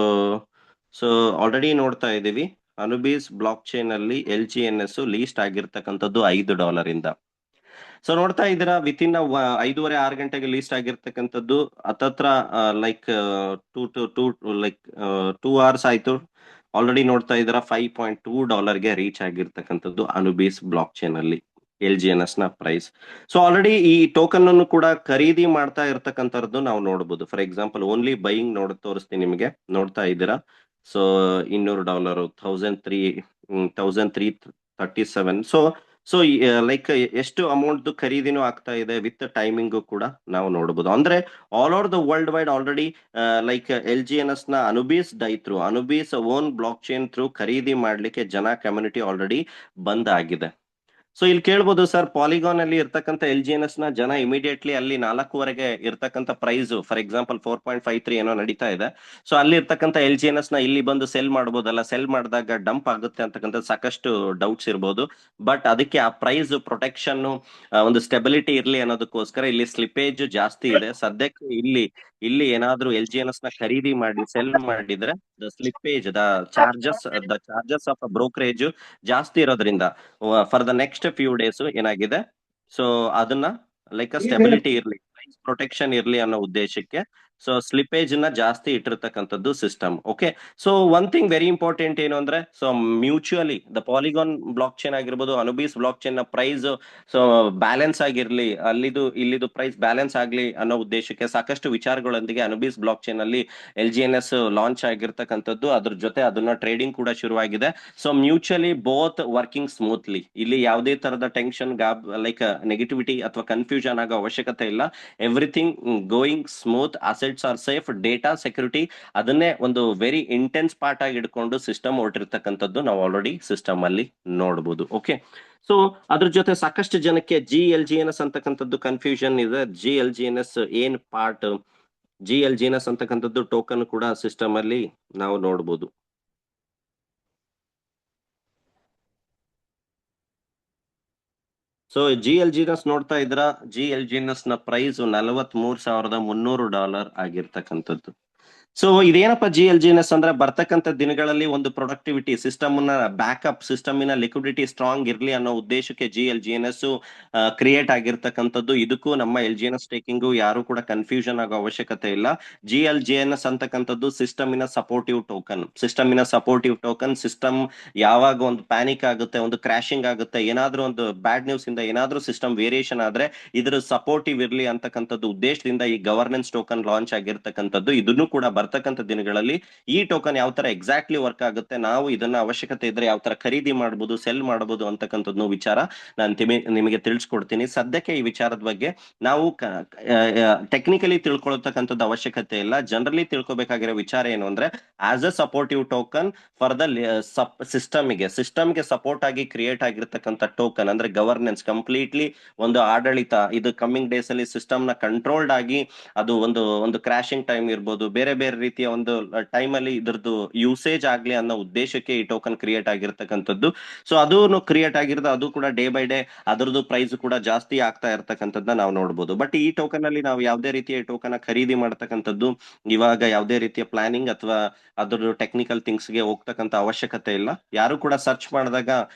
ಸೊ ಆಲ್ರೆಡಿ ನೋಡ್ತಾ ಇದೀವಿ, ಅನುಬೀಸ್ ಬ್ಲಾಕ್ ಚೈನ್ ಅಲ್ಲಿ LGNS ಲೀಸ್ಟ್ ಆಗಿರ್ತಕ್ಕಂಥದ್ದು $5 ಇಂದ. ಸೊ ನೋಡ್ತಾ ಇದ್ದೀರಾ, ವಿತ್ ಇನ್ 5:30-6 ಗಂಟೆಗೆ ಲೀಸ್ಟ್ ಆಗಿರ್ತಕ್ಕಂಥದ್ದು ಹತ್ತತ್ರ ಲೈಕ್ ಲೈಕ್ 2 hours ಆಯ್ತು. ಆಲ್ರೆಡಿ ನೋಡ್ತಾ ಇದ್ದೀರಾ $5.2 ರೀಚ್ ಆಗಿರ್ತಕ್ಕಂಥದ್ದು ಅನುಬೀಸ್ ಬ್ಲಾಕ್ ಚೈನ್ ಅಲ್ಲಿ LGNS ನ ಪ್ರೈಸ್. ಸೊ ಆಲ್ರೆಡಿ ಈ ಟೋಕನ್ ಅನ್ನು ಕೂಡ ಖರೀದಿ ಮಾಡ್ತಾ ಇರ್ತಕ್ಕಂಥದ್ದು ನಾವು ನೋಡಬಹುದು. ಫಾರ್ ಎಕ್ಸಾಂಪಲ್ ಓನ್ಲಿ ಬೈಯಿಂಗ್ ತೋರಿಸ್ತೀನಿ ನಿಮಗೆ. ನೋಡ್ತಾ ಇದ್ದೀರಾ, ಸೊ $200 1,337. ಸೊ ಲೈಕ್ ಎಷ್ಟು ಅಮೌಂಟ್ ಖರೀದಿನೂ ಆಗ್ತಾ ಇದೆ ವಿತ್ ಟೈಮಿಂಗು ಕೂಡ ನಾವು ನೋಡಬಹುದು. ಅಂದ್ರೆ all over the world wide already like LGNS ನ Anubis DAI through, Anubis own blockchain through ಖರೀದಿ ಮಾಡ್ಲಿಕ್ಕೆ ಜನ ಕಮ್ಯುನಿಟಿ ಆಲ್ರೆಡಿ ಬಂದ್ ಆಗಿದೆ. ಸೊ ಇಲ್ಲಿ ಕೇಳ್ಬೋದು, ಸರ್ ಪಾಲಿಗಾನ್ ಅಲ್ಲಿ ಇರ್ತಕ್ಕಂಥ LGNS ನ ಜನ ಇಮಿಡಿಯೇಟ್ಲಿ ಅಲ್ಲಿ 4:15 ಇರ್ತಕ್ಕಂಥ ಪ್ರೈಸ್ ಫಾರ್ ಎಕ್ಸಾಂಪಲ್ 4.53 ಏನೋ ನಡೀತಾ ಇದೆ. ಸೊ ಅಲ್ಲಿ ಇರ್ತಕ್ಕಂಥ LGNS ನ ಇಲ್ಲಿ ಬಂದು ಸೆಲ್ ಮಾಡ್ಬೋದಲ್ಲ, ಸೆಲ್ ಮಾಡಿದಾಗ ಡಂಪ್ ಆಗುತ್ತೆ ಅಂತಕ್ಕಂಥ ಸಾಕಷ್ಟು ಡೌಟ್ಸ್ ಇರ್ಬೋದು. ಬಟ್ ಅದಕ್ಕೆ ಆ ಪ್ರೈಸ್ ಪ್ರೊಟೆಕ್ಷನ್ ಒಂದು ಸ್ಟೆಬಿಲಿಟಿ ಇರ್ಲಿ ಅನ್ನೋದಕ್ಕೋಸ್ಕರ ಇಲ್ಲಿ ಸ್ಲಿಪೇಜ್ ಜಾಸ್ತಿ ಇದೆ. ಸದ್ಯಕ್ಕೆ ಇಲ್ಲಿ ಏನಾದ್ರೂ LGNS ನ ಖರೀದಿ ಮಾಡಿ ಸೆಲ್ ಮಾಡಿದ್ರೆ the slippage the charges of brokerage ಜಾಸ್ತಿ ಇರೋದ್ರಿಂದ for the next few days ಏನಾಗಿದೆ, ಸೊ ಅದನ್ನ ಲೈಕ್ ಸ್ಟೆಬಿಲಿಟಿ ಇರ್ಲಿ, ಪ್ರೈಸ್ ಪ್ರೊಟೆಕ್ಷನ್ ಇರ್ಲಿ ಅನ್ನೋ ಉದ್ದೇಶಕ್ಕೆ ಸೊ ಸ್ಲಿಪೇಜ್ ನ ಜಾಸ್ತಿ ಇಟ್ಟಿರ್ತಕ್ಕಂಥದ್ದು system. Okay, so one thing very important ಏನು ಅಂದ್ರೆ, so mutually the Polygon blockchain ಆಗಿರ್ಬೋದು, ಅನುಬೀಸ್ ಬ್ಲಾಕ್ ಚೈನ್ ನ ಪ್ರೈಸ್ ಸೊ ಬ್ಯಾಲೆನ್ಸ್ ಆಗಿರ್ಲಿ, ಇಲ್ಲಿದು ಪ್ರೈಸ್ ಬ್ಯಾಲೆನ್ಸ್ ಆಗ್ಲಿ ಅನ್ನೋ ಉದ್ದೇಶಕ್ಕೆ ಸಾಕಷ್ಟು ವಿಚಾರಗಳೊಂದಿಗೆ ಅನುಬೀಸ್ ಬ್ಲಾಕ್ ಚೈನ್ ಅಲ್ಲಿ LGNS ಲಾಂಚ್ ಆಗಿರ್ತಕ್ಕಂಥದ್ದು. ಅದ್ರ ಜೊತೆ ಅದನ್ನ ಟ್ರೇಡಿಂಗ್ ಕೂಡ ಶುರುವಾಗಿದೆ. So mutually both working smoothly, ಇಲ್ಲಿ ಯಾವುದೇ ತರದ ಟೆನ್ಷನ್ ಲೈಕ್ ನೆಗೆಟಿವಿಟಿ ಅಥವಾ ಕನ್ಫ್ಯೂಷನ್ ಆಗೋ ಅವಶ್ಯಕತೆ ಇಲ್ಲ. Everything going smooth, assets are safe, data security ಅದನ್ನೇ ಒಂದು ವೆರಿ ಇಂಟೆನ್ಸ್ ಪಾರ್ಟ್ ಆಗಿ ಇಟ್ಕೊಂಡು ಸಿಸ್ಟಮ್ ಹೊರಟಿರ್ತಕ್ಕಂಥದ್ದು ನಾವು ಆಲ್ರೆಡಿ ಸಿಸ್ಟಮ್ ಅಲ್ಲಿ ನೋಡಬಹುದು. ಓಕೆ, ಸೊ ಅದ್ರ ಜೊತೆ ಸಾಕಷ್ಟು ಜನಕ್ಕೆ GLGNS ಅಂತಕ್ಕಂಥದ್ದು ಕನ್ಫ್ಯೂಷನ್ ಇದೆ. GLGNS ಏನ್ ಪಾರ್ಟ್, GLGNS ಅಂತಕ್ಕಂಥದ್ದು ಟೋಕನ್ ಕೂಡ ಸಿಸ್ಟಮ್ ಅಲ್ಲಿ ನಾವು ನೋಡಬಹುದು. ಸೊ GLGNS ನೋಡ್ತಾ ಇದ್ರ, GLGNS ನ ಪ್ರೈಸ್ $43,300 ಆಗಿರ್ತಕ್ಕಂಥದ್ದು. ಸೊ ಇದೇನಪ್ಪ GLGNS ಅಂದ್ರೆ, ಬರ್ತಕ್ಕಂಥ ದಿನಗಳಲ್ಲಿ ಒಂದು ಪ್ರೊಡಕ್ಟಿವಿಟಿ ಸಿಸ್ಟಮ್ ನ ಬ್ಯಾಕಪ್, ಸಿಸ್ಟಮಿನ ಲಿಕ್ವಿಡಿಟಿ ಸ್ಟ್ರಾಂಗ್ ಇರ್ಲಿ ಅನ್ನೋ ಉದ್ದೇಶಕ್ಕೆ GLGNS ಕ್ರಿಯೇಟ್ ಆಗಿರ್ತಕ್ಕಂಥದ್ದು. ಇದಕ್ಕೂ ನಮ್ಮ LGNS ಸ್ಟೇಕಿಂಗು ಯಾರು ಕೂಡ ಕನ್ಫ್ಯೂಷನ್ ಆಗೋ ಅವಶ್ಯಕತೆ ಇಲ್ಲ. GLGNS ಅಂತಕ್ಕಂಥದ್ದು ಸಿಸ್ಟಮಿನ ಸಪೋರ್ಟಿವ್ ಟೋಕನ್. ಸಿಸ್ಟಮ್ ಯಾವಾಗ ಒಂದು ಪ್ಯಾನಿಕ್ ಆಗುತ್ತೆ, ಒಂದು ಕ್ರಾಶಿಂಗ್ ಆಗುತ್ತೆ, ಏನಾದ್ರೂ ಒಂದು ಬ್ಯಾಡ್ ನ್ಯೂಸ್ ಇಂದ ಏನಾದ್ರೂ ಸಿಸ್ಟಮ್ ವೇರಿಯೇಷನ್ ಆದ್ರೆ ಇದ್ರ ಸಪೋರ್ಟಿವ್ ಇರ್ಲಿ ಅಂತಕ್ಕಂಥದ್ದು ಉದ್ದೇಶದಿಂದ ಈ ಗವರ್ನೆನ್ಸ್ ಟೋಕನ್ ಲಾಂಚ್ ಆಗಿರ್ತಕ್ಕಂಥದ್ದು. ಇದನ್ನು ಕೂಡ ಬರ್ತಕ್ಕಂಥ ದಿನಗಳಲ್ಲಿ ಈ ಟೋಕನ್ ಯಾವ ತರ ಎಕ್ಸಾಕ್ಟ್ಲಿ ವರ್ಕ್ ಆಗುತ್ತೆ, ನಾವು ಇದನ್ನ ಅವಶ್ಯಕತೆ ಇದ್ರೆ ಯಾವ ತರ ಖರೀದಿ ಮಾಡಬಹುದು, ಸೆಲ್ ಮಾಡಬಹುದು ಅಂತಕ್ಕಂಥದ್ದು ವಿಚಾರ ನಾನು ನಿಮಗೆ ತಿಳಿಸ್ಕೊಡ್ತೀನಿ. ಸದ್ಯಕ್ಕೆ ಈ ವಿಚಾರದ ಬಗ್ಗೆ ನಾವು ಟೆಕ್ನಿಕಲಿ ತಿಳ್ಕೊಳ್ತಕ್ಕಂಥದ್ದು ಅವಶ್ಯಕತೆ ಇಲ್ಲ. ಜನರಲಿ ತಿಳ್ಕೊಬೇಕಾಗಿರೋ ವಿಚಾರ ಏನು ಅಂದ್ರೆ, as a supportive token for the ಸಿಸ್ಟಮ್ಗೆ ಸಪೋರ್ಟ್ ಆಗಿ ಕ್ರಿಯೇಟ್ ಆಗಿರ್ತಕ್ಕಂಥ ಟೋಕನ್ ಅಂದ್ರೆ ಗವರ್ನೆನ್ಸ್, ಕಂಪ್ಲೀಟ್ಲಿ ಒಂದು ಆಡಳಿತ, ಇದು ಕಮ್ಮಿಂಗ್ ಡೇಸ್ ಅಲ್ಲಿ ಸಿಸ್ಟಮ್ ನ ಕಂಟ್ರೋಲ್ಡ್ ಆಗಿ ಅದು ಒಂದು ಕ್ರಾಶಿಂಗ್ ಟೈಮ್ ಇರ್ಬೋದು, ಬೇರೆ ಬೇರೆ ರೀತಿಯ ಒಂದು ಟೈಮ್ ಅಲ್ಲಿ ಇದ್ರದ್ದು ಯೂಸೇಜ್ ಆಗ್ಲಿ ಅನ್ನೋ ಉದ್ದೇಶಕ್ಕೆ ಈ ಟೋಕನ್ ಕ್ರಿಯೇಟ್ ಆಗಿರ್ತಕ್ಕಂಥದ್ದು. ಸೊ ಅದು ಕ್ರಿಯೇಟ್ ಆಗಿರೋದು, ಅದು ಕೂಡ ಡೇ ಬೈ ಡೇ ಅದರದ್ದು ಪ್ರೈಸ್ ಕೂಡ ಜಾಸ್ತಿ ಆಗ್ತಾ ಇರ್ತಕ್ಕಂಥದ್ದನ್ನ ನಾವು ನೋಡಬಹುದು. ಬಟ್ ಈ ಟೋಕನ್ ಅಲ್ಲಿ ನಾವು ಯಾವುದೇ ರೀತಿಯ ಟೋಕನ್ ಖರೀದಿ ಮಾಡ್ತಕ್ಕಂಥದ್ದು ಇವಾಗ ಯಾವುದೇ ರೀತಿಯ ಪ್ಲಾನಿಂಗ್ ಅಥವಾ ಅದ್ರ ಟೆಕ್ನಿಕಲ್ ಥಿಂಗ್ಸ್ ಗೆ ಹೋಗ್ತಕ್ಕಂಥ ಅವಶ್ಯಕತೆ ಇಲ್ಲ. ಯಾರು ಕೂಡ ಸರ್ಚ್ ಮಾಡಿದಾಗ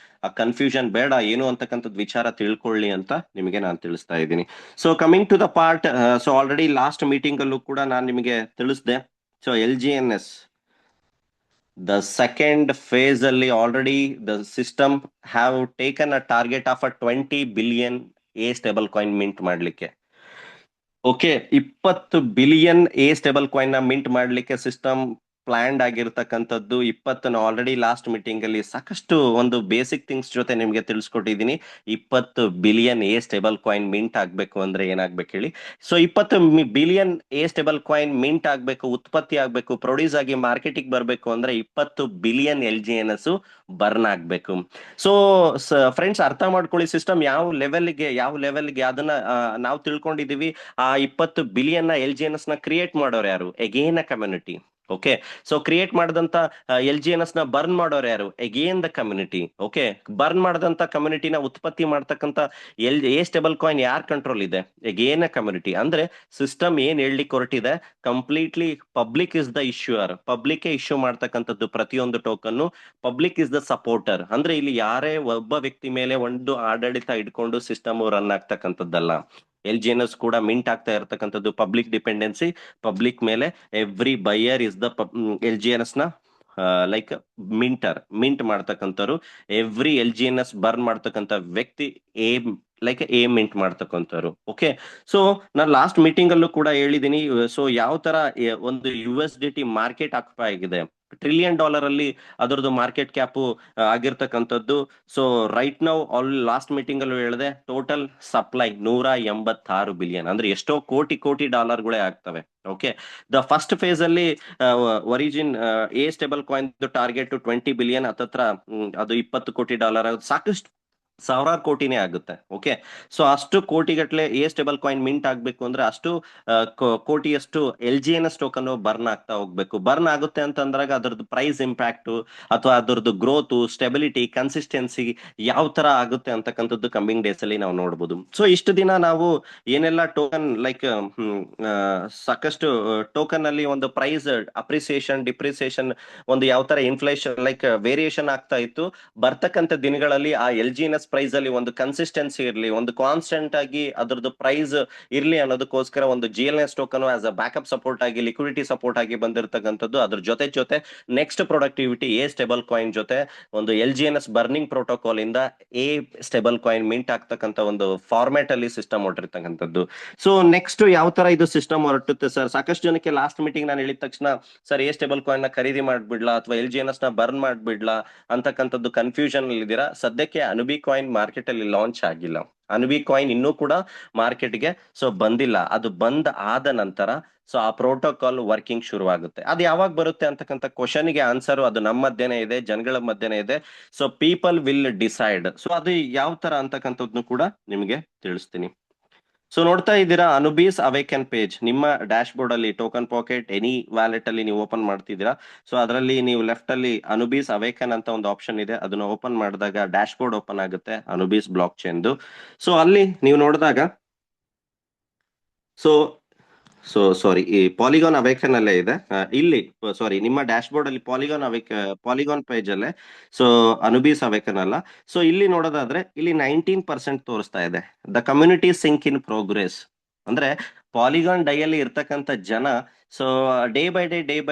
ಆ ಕನ್ಫ್ಯೂಷನ್ ಬೇಡ, ಏನು ಅಂತಕ್ಕಂಥದ್ದು ವಿಚಾರ ತಿಳ್ಕೊಳ್ಳಿ ಅಂತ ನಿಮಗೆ ನಾನು ತಿಳಿಸ್ತಾ ಇದ್ದೀನಿ. So coming to the part, so already last meeting ಅಲ್ಲೂ ಕೂಡ ನಾನು ನಿಮಗೆ ತಿಳಿಸಿದೆ. So LGNS the second phase ಅಲ್ಲಿ already the system have taken a target of a 20 billion stable coin mint ಮಾಡ್ಲಿಕ್ಕೆ. ಓಕೆ, 20 ಬಿಲಿಯನ್ ಸ್ಟೇಬಲ್ ಕಾಯಿನ್ ನ mint ಮಾಡ್ಲಿಕ್ಕೆ system planned ಆಗಿರ್ತಕ್ಕಂಥದ್ದು 20 ಆಲ್ರೆಡಿ ಲಾಸ್ಟ್ ಮೀಟಿಂಗ್ ಅಲ್ಲಿ ಸಾಕಷ್ಟು ಒಂದು ಬೇಸಿಕ್ ಥಿಂಗ್ಸ್ ಜೊತೆ ನಿಮ್ಗೆ ತಿಳಿಸ್ಕೊಟ್ಟಿದ್ದೀನಿ. 20 ಬಿಲಿಯನ್ ಸ್ಟೇಬಲ್ ಕಾಯಿನ್ ಮಿಂಟ್ ಆಗ್ಬೇಕು ಅಂದ್ರೆ ಏನಾಗ್ಬೇಕು ಹೇಳಿ. So 20 billion stable coin mint ಆಗ್ಬೇಕು, ಉತ್ಪತ್ತಿ ಆಗ್ಬೇಕು, ಪ್ರೊಡ್ಯೂಸ್ ಆಗಿ ಮಾರ್ಕೆಟಿಗೆ ಬರ್ಬೇಕು ಅಂದ್ರೆ 20 ಬಿಲಿಯನ್ LGNS ಬರ್ನ್ ಆಗ್ಬೇಕು. ಸೊ ಫ್ರೆಂಡ್ಸ್, ಅರ್ಥ ಮಾಡ್ಕೊಳ್ಳಿ, ಸಿಸ್ಟಮ್ ಯಾವ ಲೆವೆಲ್ಗೆ ಅದನ್ನ ನಾವು ತಿಳ್ಕೊಂಡಿದೀವಿ. ಆ 20 ಬಿಲಿಯನ್ LGNS ನ ಕ್ರಿಯೇಟ್ ಮಾಡೋರು ಯಾರು? Again a community. Okay, so create ಮಾಡಿದಂತ LGNS ನ ಬರ್ನ್ ಮಾಡೋರು ಯಾರು? Again the community. Okay, burn ಮಾಡಿದಂತ ಕಮ್ಯುನಿಟಿನ ಉತ್ಪತ್ತಿ ಮಾಡ್ತಕ್ಕಂತ ಸ್ಟೇಬಲ್ ಕಾಯಿನ್ ಯಾರ್ ಕಂಟ್ರೋಲ್ ಇದೆ? Again a community. ಅಂದ್ರೆ ಸಿಸ್ಟಮ್ ಏನ್ ಹೇಳಲಿಕ್ಕೆ ಹೊರಟಿದೆ, completely public is the issuer. Public issue ಮಾಡ್ತಕ್ಕಂಥದ್ದು ಪ್ರತಿಯೊಂದು token, public is the supporter. ಅಂದ್ರೆ ಇಲ್ಲಿ ಯಾರೇ ಒಬ್ಬ ವ್ಯಕ್ತಿ ಮೇಲೆ ಒಂದು ಆಡಳಿತ ಇಟ್ಕೊಂಡು ಸಿಸ್ಟಮ್ ರನ್ ಆಗ್ತಕ್ಕಂಥದ್ದಲ್ಲ. LGNS ಕೂಡ ಮಿಂಟ್ ಆಗ್ತಾ ಇರ್ತಕ್ಕಂಥದ್ದು ಪಬ್ಲಿಕ್ ಡಿಪೆಂಡೆನ್ಸಿ, ಪಬ್ಲಿಕ್ ಮೇಲೆ. Every buyer is the LGNS ನ ಲೈಕ್ ಮಿಂಟ್ ಮಾಡ್ತಕ್ಕಂಥವ್ರು. ಎವ್ರಿ LGNS ಬರ್ನ್ ಮಾಡ್ತಕ್ಕಂಥ ವ್ಯಕ್ತಿ ಮಿಂಟ್ ಮಾಡ್ತಕ್ಕಂಥವ್ರು. ಓಕೆ, ಸೊ ನಾನು ಲಾಸ್ಟ್ ಮೀಟಿಂಗ್ ಅಲ್ಲೂ ಕೂಡ ಹೇಳಿದೀನಿ. ಸೊ ಯಾವ ತರ ಒಂದು USDT ಮಾರ್ಕೆಟ್ ಆಕ್ಯುಪೈ ಆಗಿದೆ, $1 ಟ್ರಿಲಿಯನ್ ಅಲ್ಲಿ ಅದರದ್ದು ಮಾರ್ಕೆಟ್ ಕ್ಯಾಪ್ ಆಗಿರ್ತಕ್ಕಂಥದ್ದು. So right now last meeting ಅಲ್ಲೂ ಹೇಳಿದೆ, ಟೋಟಲ್ ಸಪ್ಲೈ 186 ಬಿಲಿಯನ್, ಅಂದ್ರೆ ಎಷ್ಟೋ ಕೋಟಿ ಡಾಲರ್ಗಳೇ ಆಗ್ತವೆ. ಓಕೆ, ದ ಫಸ್ಟ್ ಫೇಸ್ ಅಲ್ಲಿ origin stable coin target 20 billion, ಹತ್ತತ್ರ ಅದು $20 ಕೋಟಿ, ಸಾಕಷ್ಟು ಸಾವಿರಾರು ಕೋಟಿನೇ ಆಗುತ್ತೆ. ಓಕೆ, ಸೊ ಅಷ್ಟು ಕೋಟಿಗಟ್ಲೆ ಸ್ಟೇಬಲ್ ಕಾಯಿನ್ ಮಿಂಟ್ ಆಗ್ಬೇಕು ಅಂದ್ರೆ ಅಷ್ಟು ಕೋಟಿಯಷ್ಟು LGNS ಟೋಕನ್ ಬರ್ನ್ ಆಗ್ತಾ ಹೋಗ್ಬೇಕು. ಬರ್ನ್ ಆಗುತ್ತೆ ಅಂತಂದ್ರಾಗ ಅದರದ್ದು ಪ್ರೈಸ್ ಇಂಪ್ಯಾಕ್ಟ್ ಅಥವಾ ಅದರದ್ದು ಗ್ರೋತ್, ಸ್ಟೆಬಿಲಿಟಿ, ಕನ್ಸಿಸ್ಟೆನ್ಸಿ ಯಾವ ತರ ಆಗುತ್ತೆ ಅಂತಕ್ಕಂಥದ್ದು ಕಮಿಂಗ್ ಡೇಸ್ ಅಲ್ಲಿ ನಾವು ನೋಡ್ಬೋದು. ಸೊ ಇಷ್ಟು ದಿನ ನಾವು ಏನೆಲ್ಲ ಟೋಕನ್ ಸಾಕಷ್ಟು ಟೋಕನ್ ಅಲ್ಲಿ ಒಂದು ಪ್ರೈಸ್ ಅಪ್ರಿಸಿಯೇಷನ್, ಡಿಪ್ರಿಸಿಯೇಷನ್, ಒಂದು ಯಾವ ತರ ಇನ್ಫ್ಲೇಷನ್ ವೇರಿಯೇಷನ್ ಆಗ್ತಾ ಇತ್ತು. ಬರ್ತಕ್ಕಂಥ ದಿನಗಳಲ್ಲಿ ಆ LGNS ಪ್ರೈಸ್ ಅಲ್ಲಿ ಒಂದು ಕನ್ಸಿಸ್ಟೆನ್ಸಿ ಇರಲಿ, ಒಂದು ಕಾನ್ಸ್ಟೆಂಟ್ ಆಗಿ ಅದರದ್ದು ಪ್ರೈಸ್ ಇರ್ಲಿ ಅನ್ನೋದಕ್ಕೋಸ್ಕರ ಒಂದು GLNS token as a backup support ಆಗಿ, ಲಿಕ್ವಿಡಿಟಿ ಸಪೋರ್ಟ್ ಆಗಿ ಬಂದಿರತಕ್ಕಂಥದ್ದು. ಅದ್ರ ಜೊತೆ ನೆಕ್ಸ್ಟ್ ಪ್ರೊಡಕ್ಟಿವಿಟಿ ಸ್ಟೇಬಲ್ ಕಾಯಿನ್ ಜೊತೆ ಒಂದು LGNS ಬರ್ನಿಂಗ್ ಪ್ರೋಟೋಕಾಲ್ ಇಂದ ಸ್ಟೇಬಲ್ ಕಾಯಿನ್ ಮಿಂಟ್ ಆಗ್ತಕ್ಕಂಥ ಒಂದು ಫಾರ್ಮ್ಯಾಟ್ ಅಲ್ಲಿ ಸಿಸ್ಟಮ್ ಹೊರಟಿರ್ತಕ್ಕಂಥದ್ದು. ಸೊ ನೆಕ್ಸ್ಟ್ ಯಾವ ತರ ಇದು ಸಿಸ್ಟಮ್ ಹೊರಟುತ್ತೆ ಸರ್? ಸಾಕಷ್ಟು ಜನಕ್ಕೆ ಲಾಸ್ಟ್ ಮೀಟಿಂಗ್ ನಾನು ಹೇಳಿದ ತಕ್ಷಣ, ಸರ್ ಸ್ಟೇಬಲ್ ಕಾಯಿನ್ ನ ಖರೀದಿ ಮಾಡ್ಬಿಡ್ಲಾ ಅಥವಾ LGNS ನ ಬರ್ನ್ ಮಾಡ್ಬಿಡ್ಲಾ ಅಂತಕ್ಕಂಥದ್ದು ಕನ್ಫ್ಯೂಷನ್ ಅಲ್ಲಿ ಇದ್ದೀರಾ. ಸದ್ಯಕ್ಕೆ ಅನುಬಿ ಕಾಯಿನ್ ಮಾರ್ಕೆಟ್ ಅಲ್ಲಿ ಲಾಂಚ್ ಆಗಿಲ್ಲ. ಅನುಬಿ ಕಾಯಿನ್ ಇನ್ನೂ ಕೂಡ ಮಾರ್ಕೆಟ್ಗೆ ಬಂದಿಲ್ಲ. ಅದು ಬಂದ್ ಆದ ನಂತರ ಸೊ ಆ ಪ್ರೋಟೋಕಾಲ್ ವರ್ಕಿಂಗ್ ಶುರುವಾಗುತ್ತೆ. ಅದು ಯಾವಾಗ ಬರುತ್ತೆ ಅಂತಕ್ಕಂಥ ಕ್ವಶನ್ಗೆ ಆನ್ಸರ್ ಅದು ನಮ್ಮ ಮಧ್ಯೆನೇ ಇದೆ, ಜನಗಳ ಮಧ್ಯೆನೇ ಇದೆ. So people will decide. So ಅದು ಯಾವ ತರ ಅಂತಕ್ಕಂಥದ್ನು ಕೂಡ ನಿಮಗೆ ತಿಳಿಸ್ತೀನಿ. ಸೊ ನೋಡ್ತಾ ಇದ್ದೀರಾ, ಅನುಬೀಸ್ ಅವೇಕನ್ ಪೇಜ್ ನಿಮ್ಮ ಡ್ಯಾಶ್ ಬೋರ್ಡ್ ಅಲ್ಲಿ ಟೋಕನ್ ಪಾಕೆಟ್ ಎನಿ ವ್ಯಾಲೆಟ್ ಅಲ್ಲಿ ನೀವು ಓಪನ್ ಮಾಡ್ತಿದ್ದೀರಾ. ಸೊ ಅದರಲ್ಲಿ ನೀವು ಲೆಫ್ಟ್ ಅಲ್ಲಿ ಅನುಬೀಸ್ ಅವೇಕನ್ ಅಂತ ಒಂದು ಆಪ್ಷನ್ ಇದೆ. ಅದನ್ನ ಓಪನ್ ಮಾಡಿದಾಗ ಡ್ಯಾಶ್ ಬೋರ್ಡ್ ಓಪನ್ ಆಗುತ್ತೆ ಅನುಬೀಸ್ ಬ್ಲಾಕ್ ಚೈನ್. ಸೊ ಅಲ್ಲಿ ನೀವು ನೋಡಿದಾಗ ಸೊ ಸಾರಿ, ಈ ಪಾಲಿಗಾನ್ ಅವೇಕನ್ ಅಲ್ಲೇ ಇದೆ. ಇಲ್ಲಿ ಸಾರಿ, ನಿಮ್ಮ ಡ್ಯಾಶ್ ಬೋರ್ಡ್ ಅಲ್ಲಿ ಪಾಲಿಗಾನ್ ಪೇಜ್ ಅಲ್ಲೇ ಸೊ ಅನುಬೀಸ್ ಅವೇಕನ್ ಅಲ್ಲ. ಸೊ ಇಲ್ಲಿ ನೋಡೋದಾದ್ರೆ ಇಲ್ಲಿ 19% ತೋರಿಸ್ತಾ ಇದೆ, the community sync in progress. ಅಂದ್ರೆ ಪಾಲಿಗಾನ್ ಡೈಯಲ್ಲಿ ಇರ್ತಕ್ಕಂಥ ಜನ so day by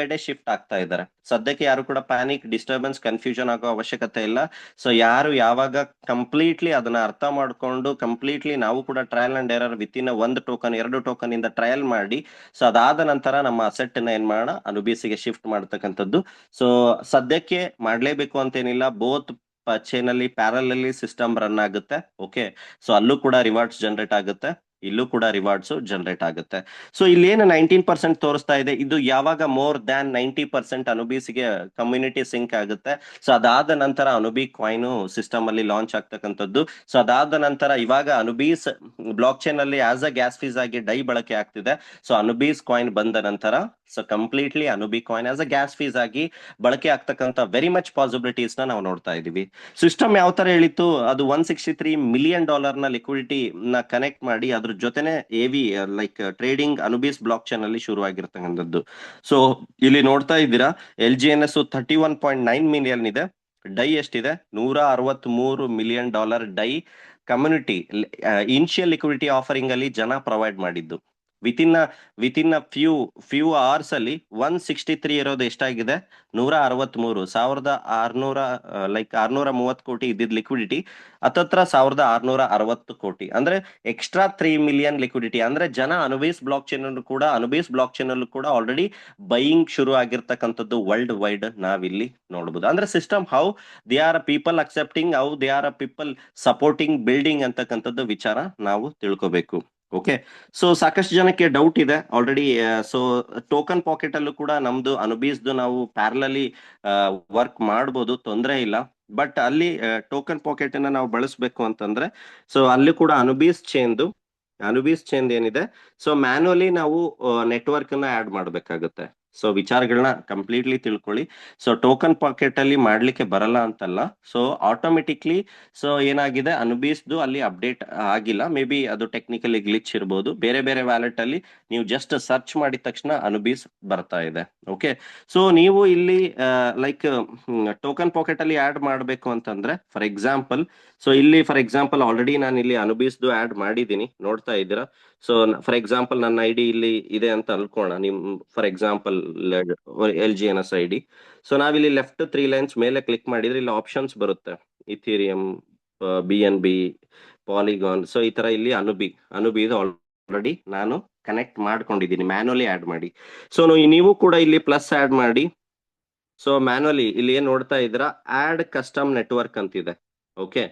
day shift ಆಗ್ತಾ ಇದ್ದಾರೆ. ಸದ್ಯಕ್ಕೆ ಯಾರು ಕೂಡ ಪ್ಯಾನಿಕ್, ಡಿಸ್ಟರ್ಬೆನ್ಸ್, ಕನ್ಫ್ಯೂಷನ್ ಆಗೋ ಅವಶ್ಯಕತೆ ಇಲ್ಲ. ಸೊ ಯಾರು ಯಾವಾಗ ಕಂಪ್ಲೀಟ್ಲಿ ಅದನ್ನ ಅರ್ಥ ಮಾಡ್ಕೊಂಡು ಕಂಪ್ಲೀಟ್ಲಿ ನಾವು ಕೂಡ trial and error with in 1 token 2 token ಇಂದ ಟ್ರಯಲ್ ಮಾಡಿ ಸೊ ಅದಾದ ನಂತರ ನಮ್ಮ ಅಸೆಟ್ ನ ಏನ್ ಮಾಡೋಣ, ಅನುಬೀಸಿಗೆ ಶಿಫ್ಟ್ ಮಾಡ್ತಕ್ಕಂಥದ್ದು. ಸೊ ಸದ್ಯಕ್ಕೆ ಮಾಡ್ಲೇಬೇಕು ಅಂತೇನಿಲ್ಲ. ಬೋತ್ ಚೈನ್ ಅಲ್ಲಿ ಪ್ಯಾರಲ್ ಅಲ್ಲಿ ಸಿಸ್ಟಮ್ ರನ್ ಆಗುತ್ತೆ. ಓಕೆ, ಸೊ ಅಲ್ಲೂ ಕೂಡ ರಿವಾರ್ಡ್ಸ್ ಜನರೇಟ್ ಆಗುತ್ತೆ, ಇಲ್ಲೂ ಕೂಡ ರಿವಾರ್ಡ್ಸ್ ಜನರೇಟ್ ಆಗುತ್ತೆ. ಸೊ ಇಲ್ಲೇನು 19% ತೋರಿಸ್ತಾ ಇದೆ, ಇದು ಯಾವಾಗ ಮೋರ್ ದ್ಯಾನ್ 90% ಅನುಬೀಸ್ಗೆ ಕಮ್ಯುನಿಟಿ ಸಿಂಕ್ ಆಗುತ್ತೆ. ಸೊ ಅದಾದ ನಂತರ ಅನುಬಿ ಕಾಯಿನ್ ಸಿಸ್ಟಮ್ ಅಲ್ಲಿ ಲಾಂಚ್ ಆಗ್ತಕ್ಕಂಥದ್ದು. ಸೊ ಅದಾದ ನಂತರ ಇವಾಗ ಅನುಬೀಸ್ ಬ್ಲಾಕ್ ಚೈನ್ ಅಲ್ಲಿ ಆಸ್ ಅ ಗ್ಯಾಸ್ ಫೀಸ್ ಆಗಿ ಡೈ ಬಳಕೆ ಆಗ್ತಿದೆ. ಸೊ ಅನುಬೀಸ್ ಕಾಯಿನ್ ಬಂದ ನಂತರ so completely Anubi coin as a gas fees ಆಗಿ ಬಳಕೆ ಆಗ್ತಕ್ಕಂಥ ವೆರಿ ಮಚ್ ಪಾಸಿಬಿಲಿಟೀಸ್ ನ ನಾವು ನೋಡ್ತಾ ಇದೀವಿ. ಸಿಸ್ಟಮ್ ಯಾವ ತರ ಹೇಳಿತ್ತು, ಅದು $163 ಮಿಲಿಯನ್ ನ ಲಿಕ್ವಿಡಿಟಿ ನ ಕನೆಕ್ಟ್ ಮಾಡಿ ಅದ್ರ ಜೊತೆನೆ ಟ್ರೇಡಿಂಗ್ ಅನುಬೀಸ್ ಬ್ಲಾಕ್ ಚೈನ್ ಅಲ್ಲಿ ಶುರು ಆಗಿರ್ತಕ್ಕಂಥದ್ದು. ಸೊ ಇಲ್ಲಿ ನೋಡ್ತಾ ಇದ್ದೀರಾ LGNS 31.9 ಮಿಲಿಯನ್ ಇದೆ. ಡೈ ಎಷ್ಟಿದೆ? $163 ಮಿಲಿಯನ್ ಡೈ ಕಮ್ಯುನಿಟಿ ಇನಿಷಿಯಲ್ ಲಿಕ್ವಿಡಿಟಿ ಆಫರಿಂಗ್ ಅಲ್ಲಿ ಜನ ಪ್ರೊವೈಡ್ ಮಾಡಿದ್ದು. ವಿತಿನ್ ಅ ಫ್ಯೂ ಅವರ್ಸ್ ಅಲ್ಲಿ 163 ಇರೋದು ಎಷ್ಟಾಗಿದೆ? 163. 1600, ಲೈಕ್ 630 ಕೋಟಿ ಇದ್ದಿದ್ ಲಿಕ್ವಿಡಿಟಿ ಹತ್ತತ್ರ 1660 ಕೋಟಿ, ಅಂದ್ರೆ ಎಕ್ಸ್ಟ್ರಾ 3 ಮಿಲಿಯನ್ ಲಿಕ್ವಿಡಿಟಿ. ಅಂದ್ರೆ ಜನ ಅನುಬೇಸ್ ಬ್ಲಾಕ್ ಚೈನ್ ಅಲ್ಲೂ ಕೂಡ ಆಲ್ರೆಡಿ ಬೈಯಿಂಗ್ ಶುರು ಆಗಿರ್ತಕ್ಕಂಥದ್ದು ವರ್ಲ್ಡ್ ವೈಡ್ ನಾವಿಲ್ಲಿ ನೋಡಬಹುದು. ಅಂದ್ರೆ system how they are people accepting, how they are people supporting building ಅಂತಕ್ಕಂಥದ್ದು ವಿಚಾರ ನಾವು ತಿಳ್ಕೋಬೇಕು. ಓಕೆ, ಸೊ ಸಾಕಷ್ಟು ಜನಕ್ಕೆ ಡೌಟ್ ಇದೆ ಆಲ್ರೆಡಿ. ಸೊ ಟೋಕನ್ ಪಾಕೆಟ್ ಅಲ್ಲೂ ಕೂಡ ನಮ್ದು ಅನುಬೀಸ್ದು ನಾವು ಪ್ಯಾರಲಲಿ ವರ್ಕ್ ಮಾಡ್ಬೋದು, ತೊಂದರೆ ಇಲ್ಲ. ಬಟ್ ಅಲ್ಲಿ ಟೋಕನ್ ಪಾಕೆಟ್ ಅನ್ನ ನಾವು ಬಳಸಬೇಕು ಅಂತಂದ್ರೆ, ಸೊ ಅಲ್ಲಿ ಕೂಡ ಅನುಬೀಸ್ ಚೇಂದ್ ಏನಿದೆ, ಸೊ ಮ್ಯಾನುವಲಿ ನಾವು ನೆಟ್ವರ್ಕ್ ಅನ್ನ ಆಡ್ ಮಾಡ್ಬೇಕಾಗುತ್ತೆ. ಸೊ ವಿಚಾರಗಳನ್ನ ಕಂಪ್ಲೀಟ್ಲಿ ತಿಳ್ಕೊಳ್ಳಿ. ಸೊ ಟೋಕನ್ ಪಾಕೆಟ್ ಅಲ್ಲಿ ಮಾಡ್ಲಿಕ್ಕೆ ಬರಲ್ಲ ಅಂತಲ್ಲ, ಸೊ ಆಟೋಮೆಟಿಕ್ಲಿ ಸೊ ಏನಾಗಿದೆ, ಅನುಬೀಸ್ದು ಅಲ್ಲಿ ಅಪ್ಡೇಟ್ ಆಗಿಲ್ಲ. ಮೇ ಬಿ ಅದು ಟೆಕ್ನಿಕಲಿ ಗ್ಲಿಚ್ ಇರ್ಬೋದು. ಬೇರೆ ಬೇರೆ ವ್ಯಾಲೆಟ್ ಅಲ್ಲಿ ನೀವು ಜಸ್ಟ್ ಸರ್ಚ್ ಮಾಡಿದ ತಕ್ಷಣ ಅನುಬೀಸ್ ಬರ್ತಾ ಇದೆ. ಓಕೆ, ಸೊ ನೀವು ಇಲ್ಲಿ ಲೈಕ್ ಟೋಕನ್ ಪಾಕೆಟ್ ಅಲ್ಲಿ ಆಡ್ ಮಾಡಬೇಕು ಅಂತಂದ್ರೆ, ಫಾರ್ ಎಕ್ಸಾಂಪಲ್ ಆಲ್ರೆಡಿ ನಾನು ಇಲ್ಲಿ ಅನುಬೀಸ್ದು ಆಡ್ ಮಾಡಿದ್ದೀನಿ, ನೋಡ್ತಾ ಇದ್ದೀರಾ. ಸೊ ಫಾರ್ ಎಕ್ಸಾಂಪಲ್ ನನ್ನ ಐಡಿ ಇಲ್ಲಿ ಇದೆ ಅಂತ ಅನ್ಕೋಣ. For example LGNS ID. So ನಾವಿಲ್ಲಿ ಲೆಫ್ಟ್ 3 ಲೈನ್ಸ್ ಮೇಲೆ ಕ್ಲಿಕ್ ಮಾಡಿದ್ರೆ ಇಲ್ಲಿ ಆಪ್ಷನ್ಸ್ ಬರುತ್ತೆ. ಇಥೀರಿಯಂ, BNB, ಪಾಲಿಗಾನ್. ಸೊ ಈ ತರ ಇಲ್ಲಿ ಅನುಬಿ ಇದು ಆಲ್ರೆಡಿ ನಾನು ಕನೆಕ್ಟ್ ಮಾಡ್ಕೊಂಡಿದ್ದೀನಿ ಮ್ಯಾನುವಲಿ ಆಡ್ ಮಾಡಿ. ಸೊ ನೀವು ಕೂಡ ಇಲ್ಲಿ ಪ್ಲಸ್ ಆಡ್ ಮಾಡಿ. ಸೊ ಮ್ಯಾನುವಲಿ ಇಲ್ಲಿ ಏನ್ ನೋಡ್ತಾ ಇದ್ದೀರಾ, ಆಡ್ ಕಸ್ಟಮ್ ನೆಟ್ವರ್ಕ್ ಅಂತಿದೆ. ಓಕೆ,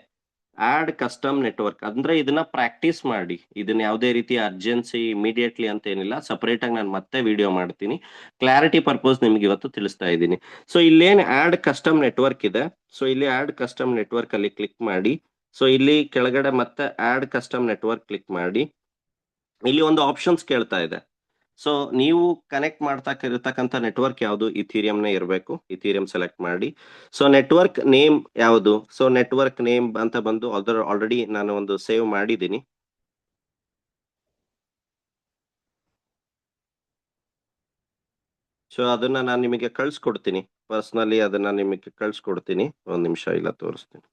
ಆಡ್ ಕಸ್ಟಮ್ ನೆಟ್ವರ್ಕ್ ಅಂದ್ರೆ ಇದನ್ನ ಪ್ರಾಕ್ಟೀಸ್ ಮಾಡಿ. ಇದನ್ನ ಯಾವುದೇ ರೀತಿ ಅರ್ಜೆನ್ಸಿ ಇಮಿಡಿಯೇಟ್ಲಿ ಅಂತ ಏನಿಲ್ಲ, ಸಪರೇಟ್ ಆಗಿ ನಾನು ಮತ್ತೆ ವಿಡಿಯೋ ಮಾಡ್ತೀನಿ. ಕ್ಲಾರಿಟಿ ಪರ್ಪಸ್ ನಿಮ್ಗೆ ಇವತ್ತು ತಿಳಿಸ್ತಾ ಇದ್ದೀನಿ. ಸೊ ಇಲ್ಲೇನ್ ಆಡ್ ಕಸ್ಟಮ್ ನೆಟ್ವರ್ಕ್ ಇದೆ, ಸೊ ಇಲ್ಲಿ ಆಡ್ ಕಸ್ಟಮ್ ನೆಟ್ವರ್ಕ್ ಅಲ್ಲಿ ಕ್ಲಿಕ್ ಮಾಡಿ. ಸೊ ಇಲ್ಲಿ ಕೆಳಗಡೆ ಮತ್ತೆ ಆಡ್ ಕಸ್ಟಮ್ ನೆಟ್ವರ್ಕ್ ಕ್ಲಿಕ್ ಮಾಡಿ. ಇಲ್ಲಿ ಒಂದು ಆಪ್ಷನ್ಸ್ ಕೇಳ್ತಾ ಇದೆ. ಸೊ ನೀವು ಕನೆಕ್ಟ್ ಮಾಡ್ತಾ ಇರತಕ್ಕಂಥ ನೆಟ್ವರ್ಕ್ ಯಾವುದು, ಇಥೀರಿಯಂನೇ ಇರಬೇಕು. ಇಥೀರಿಯಂ ಸೆಲೆಕ್ಟ್ ಮಾಡಿ. ಸೊ ನೆಟ್ವರ್ಕ್ ನೇಮ್ ಯಾವುದು, ಸೊ ನೆಟ್ವರ್ಕ್ ನೇಮ್ ಅಂತ ಬಂದು ಅದರ ಆಲ್ರೆಡಿ ನಾನು ಒಂದು ಸೇವ್ ಮಾಡಿದ್ದೀನಿ. ಸೊ ಅದನ್ನ ನಾನು ನಿಮಗೆ ಕಳ್ಸಿಕೊಡ್ತೀನಿ, ಪರ್ಸನಲಿ ಅದನ್ನ ನಿಮಗೆ ಕಳ್ಸಿಕೊಡ್ತೀನಿ. ಒಂದ್ ನಿಮಿಷ ಇಲ್ಲ ತೋರಿಸ್ತೀನಿ.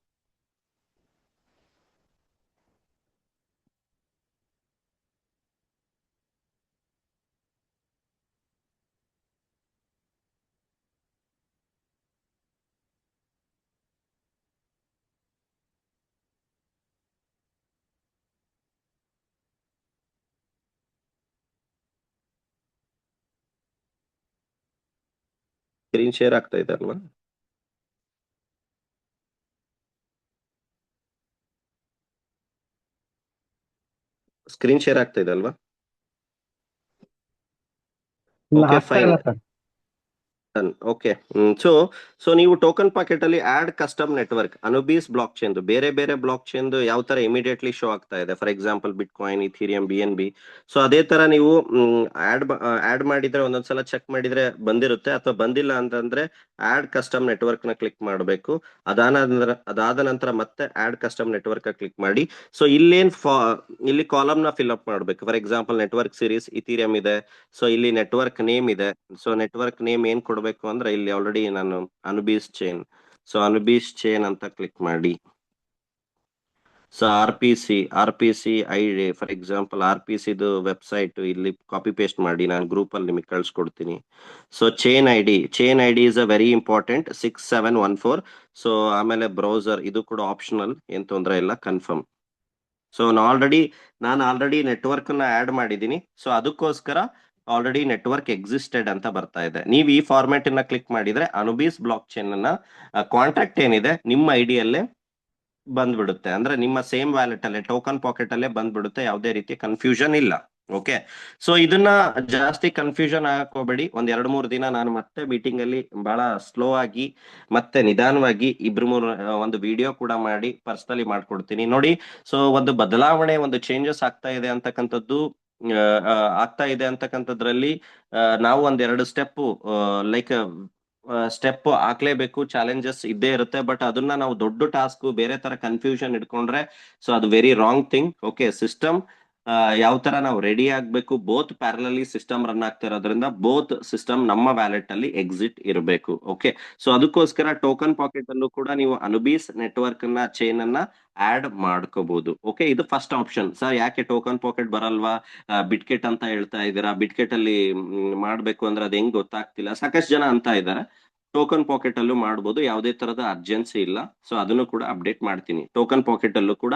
ಸ್ಕ್ರೀನ್ ಶೇರ್ ಆಗ್ತಾ ಇದೆ ಅಲ್ವಾ? ಸ್ಕ್ರೀನ್ ಶೇರ್ ಆಗ್ತಾ ಇದೆ ಅಲ್ವಾ? Okay, fine. ಓಕೆ, ಸೊ ನೀವು ಟೋಕನ್ ಪಾಕೆಟ್ ಅಲ್ಲಿ add custom network Anubis blockchain, ಬೇರೆ ಬೇರೆ ಬ್ಲಾಕ್ ಚೈನ್ ಯಾವ ತರ ಇಮಿಡಿಯೇಟ್ಲಿ ಶೋ ಆಗ್ತಾ ಇದೆ, for example bitcoin, Ethereum, BNB. So ಅದೇ ತರ ನೀವು ಆಡ್ ಮಾಡಿದ್ರೆ ಒಂದೊಂದ್ಸಲ ಚೆಕ್ ಮಾಡಿದ್ರೆ ಬಂದಿರುತ್ತೆ, ಅಥವಾ ಬಂದಿಲ್ಲ ಅಂತಂದ್ರೆ ಆಡ್ ಕಸ್ಟಮ್ ನೆಟ್ವರ್ಕ್ ನ ಕ್ಲಿಕ್ ಮಾಡಬೇಕು. ಅದಾದ ನಂತರ ಮತ್ತೆ ಆಡ್ ಕಸ್ಟಮ್ ನೆಟ್ವರ್ಕ್ ಕ್ಲಿಕ್ ಮಾಡಿ. ಸೊ ಇಲ್ಲಿ ಕಾಲಮ್ ನ ಫಿಲ್ ಅಪ್ ಮಾಡಬೇಕು. For example network series Ethereum ಇದೆ. ಸೊ ಇಲ್ಲಿ ನೆಟ್ವರ್ಕ್ ನೇಮ್ ಇದೆ. ಸೊ ನೆಟ್ವರ್ಕ್ ನೇಮ್ ಏನ್ ಕೊಡ್ಬೇಕು ಅಂದ್ರೆ, ಇಲ್ಲಿ ಆಲ್ರೆಡಿ ನಾನು ಅನುಬೀಸ್ ಚೈನ್ ಅಂತ ಕ್ಲಿಕ್ ಮಾಡಿ. So R P C ID, for example RPC website ಇಲ್ಲಿ ಕಾಪಿ ಪೇಸ್ಟ್ ಮಾಡಿ ನಾನು ಗ್ರೂಪ್ ಅಲ್ಲಿ ನಿಮಗೆ ಕಳ್ಸಿಕೊಡ್ತೀನಿ. So chain ID is a very important, 6714. So ಆಮೇಲೆ ಬ್ರೌಸರ್ ಇದು ಕೂಡ ಆಪ್ಷನಲ್, ಏನ್ ತೊಂದರೆ ಇಲ್ಲ, ಕನ್ಫರ್ಮ್. ಸೊ ನಾನು ಆಲ್ರೆಡಿ ನೆಟ್ವರ್ಕ್ ನ ಆಡ್ ಮಾಡಿದ್ದೀನಿ. ಸೊ ಅದಕ್ಕೋಸ್ಕರ ಆಲ್ರೆಡಿ ನೆಟ್ವರ್ಕ್ ಎಕ್ಸಿಸ್ಟೆಡ್ ಅಂತ ಬರ್ತಾ ಇದೆ. ನೀವು ಈ ಫಾರ್ಮ್ಯಾಟ್ ಅನ್ನ ಕ್ಲಿಕ್ ಮಾಡಿದ್ರೆ ಅನುಬೀಸ್ ಬ್ಲಾಕ್ ಚೈನ್ ಅನ್ನ ಕಾಂಟ್ಯಾಕ್ಟ್ ಏನಿದೆ ನಿಮ್ಮ ಐಡಿಯಲ್ಲೇ ಬಂದ್ಬಿಡುತ್ತೆ. ಅಂದ್ರೆ ನಿಮ್ಮ ಸೇಮ್ ವ್ಯಾಲೆಟ್ ಅಲ್ಲೇ, ಟೋಕನ್ ಪಾಕೆಟ್ ಅಲ್ಲೇ ಬಂದ್ಬಿಡುತ್ತೆ. ಯಾವುದೇ ರೀತಿ ಕನ್ಫ್ಯೂಷನ್ ಇಲ್ಲ. ಓಕೆ, ಸೊ ಇದನ್ನ ಜಾಸ್ತಿ ಕನ್ಫ್ಯೂಷನ್ ಹಾಕೋಬೇಡಿ. ಒಂದ್ 2-3 ದಿನ ನಾನು ಮತ್ತೆ ಮೀಟಿಂಗ್ ಅಲ್ಲಿ ಬಹಳ ಸ್ಲೋ ಆಗಿ ಮತ್ತೆ ನಿಧಾನವಾಗಿ ಒಂದು ವಿಡಿಯೋ ಕೂಡ ಮಾಡಿ ಪರ್ಸನಲಿ ಮಾಡ್ಕೊಡ್ತೀನಿ ನೋಡಿ. ಸೊ ಒಂದು ಬದಲಾವಣೆ, ಒಂದು ಚೇಂಜಸ್ ಆಗ್ತಾ ಇದೆ ಅಂತಕ್ಕಂಥದ್ರಲ್ಲಿ ನಾವು ಒಂದೆರಡು ಸ್ಟೆಪ್ ಹಾಕ್ಲೇಬೇಕು. ಚಾಲೆಂಜಸ್ ಇದ್ದೇ ಇರುತ್ತೆ, ಬಟ್ ಅದನ್ನ ನಾವು ದೊಡ್ಡ ಟಾಸ್ಕ್ ಬೇರೆ ತರ ಕನ್ಫ್ಯೂಷನ್ ಇಟ್ಕೊಂಡ್ರೆ ಸೊ ಅದು very wrong thing. Okay, system ಯಾವ ತರ ನಾವು ರೆಡಿ ಆಗ್ಬೇಕು, ಬೋತ್ ಪ್ಯಾರಲಲಿ ಸಿಸ್ಟಮ್ ರನ್ ಆಗ್ತಾ ಇರೋದ್ರಿಂದ ಬೋತ್ ಸಿಸ್ಟಮ್ ನಮ್ಮ ವ್ಯಾಲೆಟ್ ಅಲ್ಲಿ ಎಕ್ಸಿಟ್ ಇರಬೇಕು. ಓಕೆ, ಸೊ ಅದಕ್ಕೋಸ್ಕರ ಟೋಕನ್ ಪಾಕೆಟ್ ಅಲ್ಲೂ ಕೂಡ ನೀವು ಅನುಬೀಸ್ ನೆಟ್ವರ್ಕ್ ನ ಚೈನ್ ಅನ್ನ ಆಡ್ ಮಾಡ್ಕೋಬಹುದು. ಓಕೆ, ಇದು ಫಸ್ಟ್ ಆಪ್ಷನ್. ಸರ್ ಯಾಕೆ ಟೋಕನ್ ಪಾಕೆಟ್ ಬರಲ್ವಾ, ಬಿಟ್ಕೆಟ್ ಅಂತ ಹೇಳ್ತಾ ಇದ್ದೀರಾ, ಬಿಟ್ಕೆಟ್ ಅಲ್ಲಿ ಮಾಡ್ಬೇಕು ಅಂದ್ರೆ ಅದ್ ಹೆಂಗ್ ಗೊತ್ತಾಗ್ತಿಲ್ಲ, ಸಾಕಷ್ಟು ಜನ ಅಂತ ಇದ್ದಾರೆ. ಟೋಕನ್ ಪಾಕೆಟ್ ಅಲ್ಲೂ ಮಾಡ್ಬೋದು, ಯಾವುದೇ ತರದ ಅರ್ಜೆನ್ಸಿ ಇಲ್ಲ. ಸೊ ಅದನ್ನು ಕೂಡ ಅಪ್ಡೇಟ್ ಮಾಡ್ತೀನಿ. ಟೋಕನ್ ಪಾಕೆಟ್ ಅಲ್ಲೂ ಕೂಡ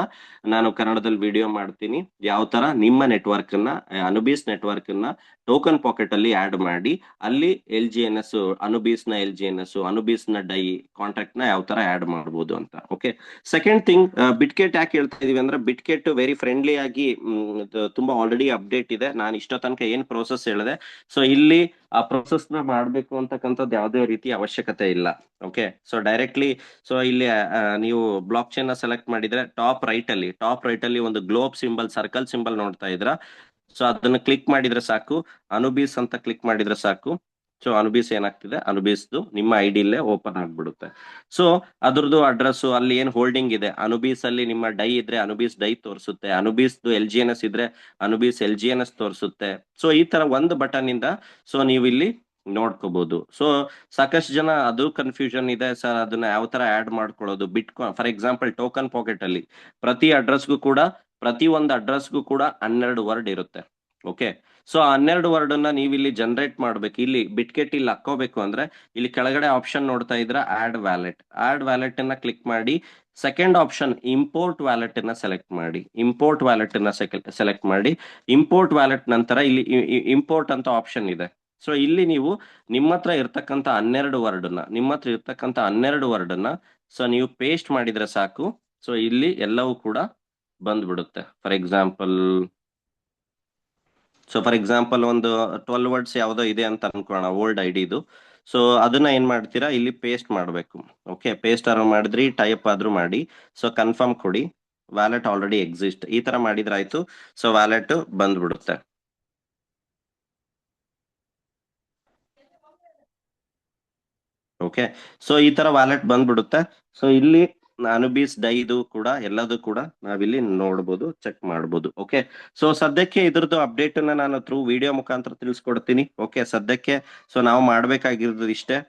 ನಾನು ಕನ್ನಡದಲ್ಲಿ ವಿಡಿಯೋ ಮಾಡ್ತೀನಿ, ಯಾವ ತರ ನಿಮ್ಮ ನೆಟ್ವರ್ಕ್ ನ ಅನುಬೀಸ್ ನೆಟ್ವರ್ಕ್ ನ ಟೋಕನ್ ಪಾಕೆಟ್ ಅಲ್ಲಿ ಆಡ್ ಮಾಡಿ ಅಲ್ಲಿ LGNS, ಅನುಬೀಸ್ ನ LGNS, ಅನುಬೀಸ್ ನ ಡೈ ಕಾಂಟ್ರಾಕ್ಟ್ ನ ಯಾವ ತರ ಆಡ್ ಮಾಡಬಹುದು ಅಂತ. ಓಕೆ, ಸೆಕೆಂಡ್ ಥಿಂಗ್, ಬಿಟ್ಕೆಟ್ ಯಾಕೆ ಹೇಳ್ತಾ ಇದೀವಿ ಅಂದ್ರೆ ಬಿಟ್ಕೆಟ್ ವೆರಿ ಫ್ರೆಂಡ್ಲಿ ಆಗಿ ತುಂಬಾ ಆಲ್ರೆಡಿ ಅಪ್ಡೇಟ್ ಇದೆ. ನಾನು ಇಷ್ಟ ತನಕ ಏನ್ ಪ್ರೋಸೆಸ್ ಹೇಳಿದೆ, ಸೊ ಇಲ್ಲಿ ಆ ಪ್ರೋಸೆಸ್ ನ ಮಾಡ್ಬೇಕು ಅಂತಕ್ಕಂಥದ್ದು ಯಾವುದೇ ರೀತಿ ಅವಶ್ಯಕತೆ ಇಲ್ಲ. ಓಕೆ, ಸೊ ಡೈರೆಕ್ಟ್ಲಿ, ಸೊ ಇಲ್ಲಿ ನೀವು ಬ್ಲಾಕ್ ಚೈನ್ ನ ಸೆಲೆಕ್ಟ್ ಮಾಡಿದ್ರೆ ಟಾಪ್ ರೈಟ್ ಅಲ್ಲಿ ಒಂದು ಗ್ಲೋಬ್ ಸಿಂಬಲ್, ಸರ್ಕಲ್ ಸಿಂಬಲ್ ನೋಡ್ತಾ ಇದ್ರ. ಸೊ ಅದನ್ನ ಕ್ಲಿಕ್ ಮಾಡಿದ್ರೆ ಸಾಕು, ಅನುಬೀಸ್ ಅಂತ ಕ್ಲಿಕ್ ಮಾಡಿದ್ರೆ ಸಾಕು. ಸೊ ಅನುಬೀಸ್ ಏನಾಗ್ತಿದೆ, ಅನುಬೀಸ್ದು ನಿಮ್ಮ ಐಡಿಲೇ ಓಪನ್ ಆಗ್ಬಿಡುತ್ತೆ. ಸೊ ಅದ್ರದ್ದು ಅಡ್ರೆಸ್, ಅಲ್ಲಿ ಏನ್ ಹೋಲ್ಡಿಂಗ್ ಇದೆ, ಅನುಬೀಸ್ ಅಲ್ಲಿ ನಿಮ್ಮ ಡೈ ಇದ್ರೆ ಅನುಬೀಸ್ ಡೈ ತೋರಿಸುತ್ತೆ, ಅನುಬೀಸ್ದು LGNS ಇದ್ರೆ ಅನುಬೀಸ್ LGNS ತೋರಿಸುತ್ತೆ. ಸೊ ಈ ತರ ಒಂದು ಬಟನ್ ಇಂದ ಸೊ ನೀವು ಇಲ್ಲಿ ನೋಡ್ಕೋಬಹುದು. ಸೊ ಸಾಕಷ್ಟು ಜನ ಅದು ಕನ್ಫ್ಯೂಷನ್ ಇದೆ, ಸರ್ ಅದನ್ನ ಯಾವ ತರ ಆಡ್ ಮಾಡ್ಕೊಳ್ಳೋದು. ಫಾರ್ ಎಕ್ಸಾಂಪಲ್ ಟೋಕನ್ ಪಾಕೆಟ್ ಅಲ್ಲಿ ಪ್ರತಿ ಅಡ್ರೆಸ್ಗೂ ಕೂಡ, ಪ್ರತಿ ಒಂದು ಅಡ್ರೆಸ್ಗೂ ಕೂಡ 12 ವರ್ಡ್ ಇರುತ್ತೆ. ಓಕೆ, ಸೊ 12 ವರ್ಡ್ ಅನ್ನ ನೀವು ಇಲ್ಲಿ ಜನರೇಟ್ ಮಾಡ್ಬೇಕು. ಇಲ್ಲಿ ಬಿಟ್ಕೆಟ್ ಇಲ್ಲಿ ಹಾಕೋಬೇಕು ಅಂದ್ರೆ ಇಲ್ಲಿ ಕೆಳಗಡೆ ಆಪ್ಷನ್ ನೋಡ್ತಾ ಇದ್ರ ಆಡ್ ವ್ಯಾಲೆಟ್ ಅನ್ನ ಕ್ಲಿಕ್ ಮಾಡಿ, ಸೆಕೆಂಡ್ ಆಪ್ಷನ್ ಇಂಪೋರ್ಟ್ ವ್ಯಾಲೆಟ್ ಅನ್ನ ಸೆಲೆಕ್ಟ್ ಮಾಡಿ. ಇಂಪೋರ್ಟ್ ವ್ಯಾಲೆಟ್ ನಂತರ ಇಲ್ಲಿ ಇಂಪೋರ್ಟ್ ಅಂತ ಆಪ್ಷನ್ ಇದೆ. ಸೊ ಇಲ್ಲಿ ನೀವು ನಿಮ್ಮ ಹತ್ರ ಇರ್ತಕ್ಕಂಥ 12 ವರ್ಡ್ ಅನ್ನ ಸೊ ನೀವು ಪೇಸ್ಟ್ ಮಾಡಿದ್ರೆ ಸಾಕು. ಸೊ ಇಲ್ಲಿ ಎಲ್ಲವೂ ಕೂಡ ಬಂದ್ಬಿಡುತ್ತೆ. ಫಾರ್ ಎಕ್ಸಾಂಪಲ್ ಒಂದು 12 ವರ್ಡ್ಸ್ ಯಾವುದೋ ಇದೆ ಅಂತ ಅನ್ಕೋಣ, ಓಲ್ಡ್ ಐಡಿದು. ಸೊ ಅದನ್ನ ಏನ್ ಮಾಡ್ತೀರಾ, ಇಲ್ಲಿ ಪೇಸ್ಟ್ ಮಾಡಬೇಕು. ಓಕೆ, ಪೇಸ್ಟ್ ಆದ್ರೂ ಮಾಡಿದ್ರಿ, ಟೈಪ್ ಆದ್ರೂ ಮಾಡಿ. ಸೊ ಕನ್ಫರ್ಮ್ ಕೊಡಿ, ವ್ಯಾಲೆಟ್ ಆಲ್ರೆಡಿ ಎಕ್ಸಿಸ್ಟ್, ಈ ತರ ಮಾಡಿದ್ರೆ ಆಯ್ತು. ಸೊ ವ್ಯಾಲೆಟ್ ಬಂದ್ಬಿಡುತ್ತೆ. ಓಕೆ, ಸೊ ಈ ತರ ವ್ಯಾಲೆಟ್ ಬಂದ್ಬಿಡುತ್ತೆ. ಸೊ ಇಲ್ಲಿ ಅನುಬೀಸ್ ಡೈದು ಕೂಡ ಎಲ್ಲದೂ ಕೂಡ ನಾವಿಲ್ಲಿ ನೋಡ್ಬೋದು, ಚೆಕ್ ಮಾಡ್ಬೋದು. ಓಕೆ, ಸೊ ಸದ್ಯಕ್ಕೆ ಇದ್ರದ್ದು ಅಪ್ಡೇಟ್ ಅನ್ನ ನಾನು ಥ್ರೂ ವಿಡಿಯೋ ಮುಖಾಂತರ ತಿಳಿಸ್ಕೊಡ್ತೀನಿ. ಓಕೆ, ಸದ್ಯಕ್ಕೆ ಸೊ ನಾವು ಮಾಡ್ಬೇಕಾಗಿರೋದು ಇಷ್ಟೇ.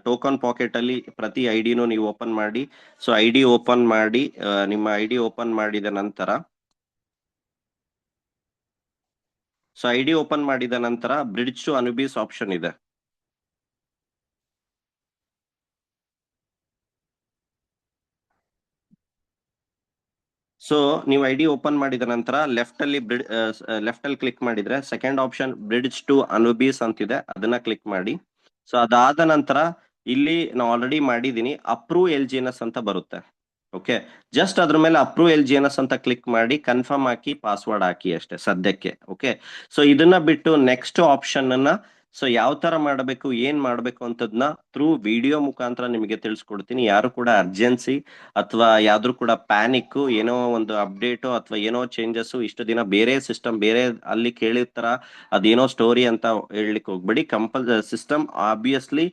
ಟೋಕನ್ ಪಾಕೆಟ್ ಅಲ್ಲಿ ಪ್ರತಿ ಐಡಿನೂ ನೀವು ಓಪನ್ ಮಾಡಿ. ಸೊ ನಿಮ್ಮ ಐಡಿ ಓಪನ್ ಮಾಡಿದ ನಂತರ, ಬ್ರಿಡ್ಜ್ ಟು ಅನುಬೀಸ್ ಆಪ್ಷನ್ ಇದೆ. ಸೊ ನೀವು ಐಡಿ ಓಪನ್ ಮಾಡಿದ ನಂತರ ಲೆಫ್ಟ್ ಅಲ್ಲಿ ಕ್ಲಿಕ್ ಮಾಡಿದ್ರೆ ಸೆಕೆಂಡ್ ಆಪ್ಷನ್ ಬ್ರಿಡ್ಜ್ ಟು ಅನುಬೀಸ್ ಅಂತಿದೆ, ಅದನ್ನ ಕ್ಲಿಕ್ ಮಾಡಿ. ಸೊ ಅದಾದ ನಂತರ ಇಲ್ಲಿ ನಾವು ಆಲ್ರೆಡಿ ಮಾಡಿದೀನಿ, ಅಪ್ರೂವ್ LGNS ಅಂತ ಬರುತ್ತೆ. ಓಕೆ, ಜಸ್ಟ್ ಅದ್ರ ಮೇಲೆ ಅಪ್ರೂವ್ LGNS ಅಂತ ಕ್ಲಿಕ್ ಮಾಡಿ, ಕನ್ಫರ್ಮ್ ಹಾಕಿ, ಪಾಸ್ವರ್ಡ್ ಹಾಕಿ ಅಷ್ಟೇ ಸದ್ಯಕ್ಕೆ. ಓಕೆ, ಸೊ ಇದನ್ನ ಬಿಟ್ಟು ನೆಕ್ಸ್ಟ್ ಆಪ್ಷನ್ ಅನ್ನ ಸೊ ಯಾವ ತರ ಮಾಡಬೇಕು, ಏನ್ ಮಾಡ್ಬೇಕು ಅಂತದ್ನ ಥ್ರೂ ವಿಡಿಯೋ ಮುಖಾಂತರ ನಿಮಗೆ ತಿಳಿಸ್ಕೊಡ್ತೀನಿ. ಯಾರು ಕೂಡ ಅರ್ಜೆನ್ಸಿ ಅಥವಾ ಯಾವ್ದು ಕೂಡ ಪ್ಯಾನಿಕ್, ಏನೋ ಒಂದು ಅಪ್ಡೇಟ್ ಅಥವಾ ಏನೋ ಚೇಂಜಸ್, ಇಷ್ಟು ದಿನ ಬೇರೆ ಸಿಸ್ಟಮ್ ಬೇರೆ ಅಲ್ಲಿ ಕೇಳಿರ್ತಾರ, ಅದೇನೋ ಸ್ಟೋರಿ ಅಂತ ಹೇಳಲಿಕ್ಕೆ ಹೋಗ್ಬೇಡಿ. System obviously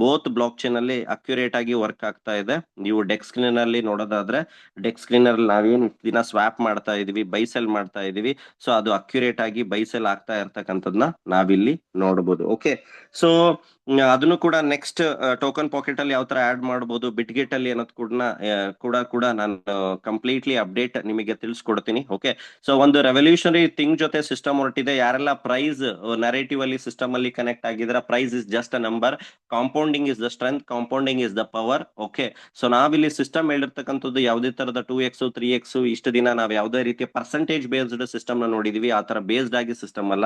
both blockchain ಅಲ್ಲಿ ಅಕ್ಯುರೇಟ್ ಆಗಿ ವರ್ಕ್ ಆಗ್ತಾ ಇದೆ. ನೀವು ಡೆಕ್ ಸ್ಕ್ರೀನ್ ಅಲ್ಲಿ ನೋಡೋದಾದ್ರೆ, ಡೆಕ್ ಸ್ಕ್ರೀನ್ ಅಲ್ಲಿ ನಾವೇನು ದಿನ ಸ್ವಾಪ್ ಮಾಡ್ತಾ ಇದೀವಿ, ಬೈಸೆಲ್ ಮಾಡ್ತಾ ಇದೀವಿ, ಸೊ ಅದು ಅಕ್ಯುರೇಟ್ ಆಗಿ ಬೈಸೆಲ್ ಆಗ್ತಾ ಇರ್ತಕ್ಕಂಥದ್ನ ನಾವಿಲ್ಲಿ ನೋಡಬಹುದು. ಓಕೆ, ಸೊ ಅದನ್ನು ಕೂಡ ನೆಕ್ಸ್ಟ್ ಟೋಕನ್ ಪಾಕೆಟ್ ಅಲ್ಲಿ ಯಾವ ತರ ಆಡ್ ಮಾಡಬಹುದು, ಬಿಟ್ಗೆಟ್ ಅಲ್ಲಿ ಅನ್ನೋದು ಕೂಡ ನಾನು ಕಂಪ್ಲೀಟ್ಲಿ ಅಪ್ಡೇಟ್ ನಿಮಗೆ ತಿಳಿಸ್ಕೊಡ್ತೀನಿ. ಓಕೆ, ಸೊ ಒಂದು ರೆವಲ್ಯೂಷನರಿ ಥಿಂಗ್ ಜೊತೆ ಸಿಸ್ಟಮ್ ಹೊರಟಿದೆ. ಯಾರೆಲ್ಲ ಪ್ರೈಸ್ ನರೇಟಿವ್ ಅಲ್ಲಿ ಸಿಸ್ಟಮ್ ಅಲ್ಲಿ ಕನೆಕ್ಟ್ ಆಗಿದ್ರೆ, price is just a number, compounding is the strength, compounding is the power. Okay, so ನಾವಿಲ್ಲಿ ಸಿಸ್ಟಮ್ ಹೇಳಿರ್ತಕ್ಕಂಥದ್ದು ಯಾವುದೇ ತರದ 2x 3x ಇಷ್ಟು ದಿನ ನಾವು ಯಾವುದೇ ರೀತಿಯ ಪರ್ಸೆಂಟೇಜ್ ಬೇಸ್ಡ್ ಸಿಸ್ಟಮ್ ನ ನೋಡಿದೀವಿ, ಆ ತರ ಬೇಸ್ಡ್ ಆಗಿ ಸಿಸ್ಟಮ್ ಅಲ್ಲ.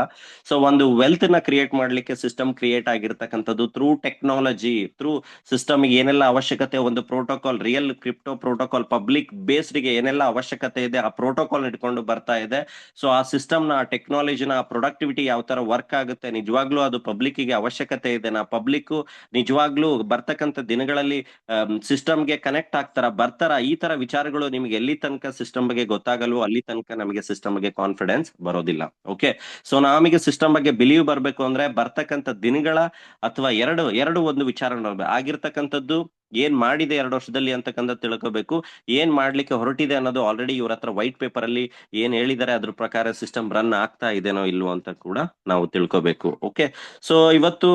ಸೊ ಒಂದು ವೆಲ್ತ್ ನ ಕ್ರಿಯೇಟ್ ಮಾಡ್ಲಿಕ್ಕೆ ಸಿಸ್ಟಮ್ ಕ್ರಿಯೇಟ್ ಆಗಿರ್ತಕ್ಕಂಥದ್ದು ಥ್ರೂ ಟೆಕ್ನಾಲಜಿ, ಥ್ರೂ ಸಿಸ್ಟಮ್ ಏನೆಲ್ಲ ಅವಶ್ಯಕತೆ, ಒಂದು protocol, real crypto protocol public based ಗೆ ಏನೆಲ್ಲ ಅವಶ್ಯಕತೆ ಇದೆ, ಆ ಪ್ರೋಟೋಕಾಲ್ ಇಟ್ಕೊಂಡು ಬರ್ತಾ ಇದೆ. ಸೊ ಆ ಸಿಸ್ಟಮ್ ನ ಟೆಕ್ನಾಲಜಿನ ಪ್ರೊಡಕ್ಟಿವಿಟಿ ಯಾವ ತರ ವರ್ಕ್ ಆಗುತ್ತೆ, ನಿಜವಾಗ್ಲೂ ಅದು ಪಬ್ಲಿಕ್ ಗೆ ಅವಶ್ಯಕತೆ ಇದೆ, ಪಬ್ಲಿಕ್ ನಿಜವಾಗ್ಲೂ ಬರ್ತಕ್ಕಂಥ ದಿನಗಳಲ್ಲಿ ಸಿಸ್ಟಮ್ಗೆ ಕನೆಕ್ಟ್ ಬರ್ತಾರ, ಈ ತರ ವಿಚಾರಗಳು ನಿಮ್ಗೆ ಎಲ್ಲಿ ತನಕ ಸಿಸ್ಟಮ್ ಬಗ್ಗೆ ಗೊತ್ತಾಗಲ್ವೋ ಅಲ್ಲಿ ತನಕ ನಮಗೆ ಸಿಸ್ಟಮ್ ಬಗ್ಗೆ ಕಾನ್ಫಿಡೆನ್ಸ್ ಬರೋದಿಲ್ಲ. ಓಕೆ, ಸೊ ನಮಗೆ ಸಿಸ್ಟಮ್ ಬಗ್ಗೆ ಬಿಲೀವ್ ಬರ್ಬೇಕು ಅಂದ್ರೆ ಬರ್ತಕ್ಕಂಥ ದಿನಗಳ ಅಥವಾ ಎರಡು ಒಂದು ವಿಚಾರ ಆಗಿರ್ತಕ್ಕಂಥದ್ದು ಏನ್ ಮಾಡಿದೆ 2 ವರ್ಷದಲ್ಲಿ ಅಂತಕ್ಕಂಥದ್ದು ತಿಳ್ಕೋಬೇಕು. ಏನ್ ಮಾಡ್ಲಿಕ್ಕೆ ಹೊರಟಿದೆ ಅನ್ನೋದು ಆಲ್ರೆಡಿ ಇವ್ರ ಹತ್ರ ವೈಟ್ ಪೇಪರ್ ಅಲ್ಲಿ ಏನ್ ಹೇಳಿದ್ದಾರೆ ಅದ್ರ ಪ್ರಕಾರ ಸಿಸ್ಟಮ್ ರನ್ ಆಗ್ತಾ ಇದೆನೋ ಇಲ್ವೋ ಅಂತ ಕೂಡ ನಾವು ತಿಳ್ಕೋಬೇಕು. ಓಕೆ, ಸೊ ಇವತ್ತು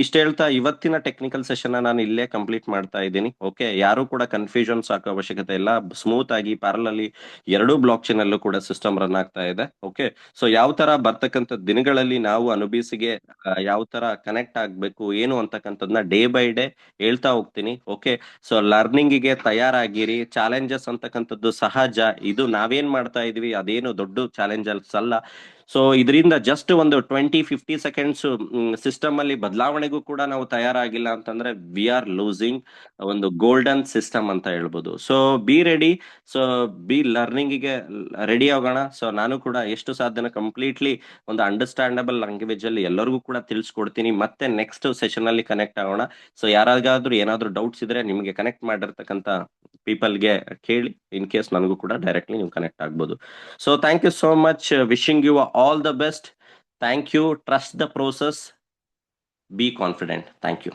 ಇಷ್ಟ ಹೇಳ್ತಾ ಇವತ್ತಿನ ಟೆಕ್ನಿಕಲ್ ಸೆಷನ್ ನಾನು ಇಲ್ಲೇ ಕಂಪ್ಲೀಟ್ ಮಾಡ್ತಾ ಇದ್ದೀನಿ. ಓಕೆ, ಯಾರು ಕೂಡ ಕನ್ಫ್ಯೂಷನ್ಸ್ ಹಾಕೋ ಅವಶ್ಯಕತೆ ಇಲ್ಲ. ಸ್ಮೂತ್ ಆಗಿ ಪ್ಯಾರಲಲ್ಲಿ ಎರಡೂ ಬ್ಲಾಕ್ ಚೈನ್ ಅಲ್ಲೂ ಕೂಡ ಸಿಸ್ಟಮ್ ರನ್ ಆಗ್ತಾ ಇದೆ. ಓಕೆ, ಸೊ ಯಾವ ತರ ಬರ್ತಕ್ಕಂಥ ದಿನಗಳಲ್ಲಿ ನಾವು ಅನುಬೀಸಿಗೆ ಯಾವ ತರ ಕನೆಕ್ಟ್ ಆಗ್ಬೇಕು ಏನು ಅಂತಕ್ಕಂಥದ್ನ ಡೇ ಬೈ ಡೇ ಹೇಳ್ತಾ ಹೋಗ್ತೀನಿ. ಓಕೆ, ಸೊ ಲರ್ನಿಂಗ್ ಗೆ ತಯಾರಾಗಿರಿ. ಚಾಲೆಂಜಸ್ ಅಂತಕ್ಕಂಥದ್ದು ಸಹಜ. ಇದು ನಾವೇನ್ ಮಾಡ್ತಾ ಇದೀವಿ ಅದೇನು ದೊಡ್ಡ ಚಾಲೆಂಜಸ್ ಅಲ್ಲ. ಸೊ ಇದರಿಂದ ಜಸ್ಟ್ ಒಂದು 20-50 ಸೆಕೆಂಡ್ಸ್ ಸಿಸ್ಟಮ್ ಅಲ್ಲಿ ಬದಲಾವಣೆಗೂ ಕೂಡ ನಾವು ತಯಾರಾಗಿಲ್ಲ ಅಂತಂದ್ರೆ ವಿ ಆರ್ ಲೂಸಿಂಗ್ ಒಂದು ಗೋಲ್ಡನ್ ಸಿಸ್ಟಮ್ ಅಂತ ಹೇಳ್ಬೋದು. So be ready, so B learning ಗೆ ರೆಡಿ ಆಗೋಣ. ಸೊ ನಾನು ಕೂಡ ಎಷ್ಟು ಸಾಧ್ಯನ ಕಂಪ್ಲೀಟ್ಲಿ ಒಂದು ಅಂಡರ್ಸ್ಟ್ಯಾಂಡಬಲ್ ಲ್ಯಾಂಗ್ವೇಜ್ ಅಲ್ಲಿ ಎಲ್ಲರಿಗೂ ಕೂಡ ತಿಳಿಸ್ಕೊಡ್ತೀನಿ. ಮತ್ತೆ ನೆಕ್ಸ್ಟ್ ಸೆಷನ್ ಅಲ್ಲಿ ಕನೆಕ್ಟ್ ಆಗೋಣ. ಸೊ ಯಾರಿಗಾದ್ರೂ ಏನಾದ್ರೂ ಡೌಟ್ಸ್ ಇದ್ರೆ ನಿಮಗೆ ಕನೆಕ್ಟ್ ಮಾಡಿರ್ತಕ್ಕಂಥ ಪೀಪಲ್ಗೆ ಕೇಳಿ, ಇನ್ ಕೇಸ್ ನನಗೂ ಕೂಡ ಡೈರೆಕ್ಟ್ಲಿ ನೀವು ಕನೆಕ್ಟ್ ಆಗ್ಬೋದು. So thank you so much. Wishing you all the best. Thank you. Trust the process. Be confident. Thank you.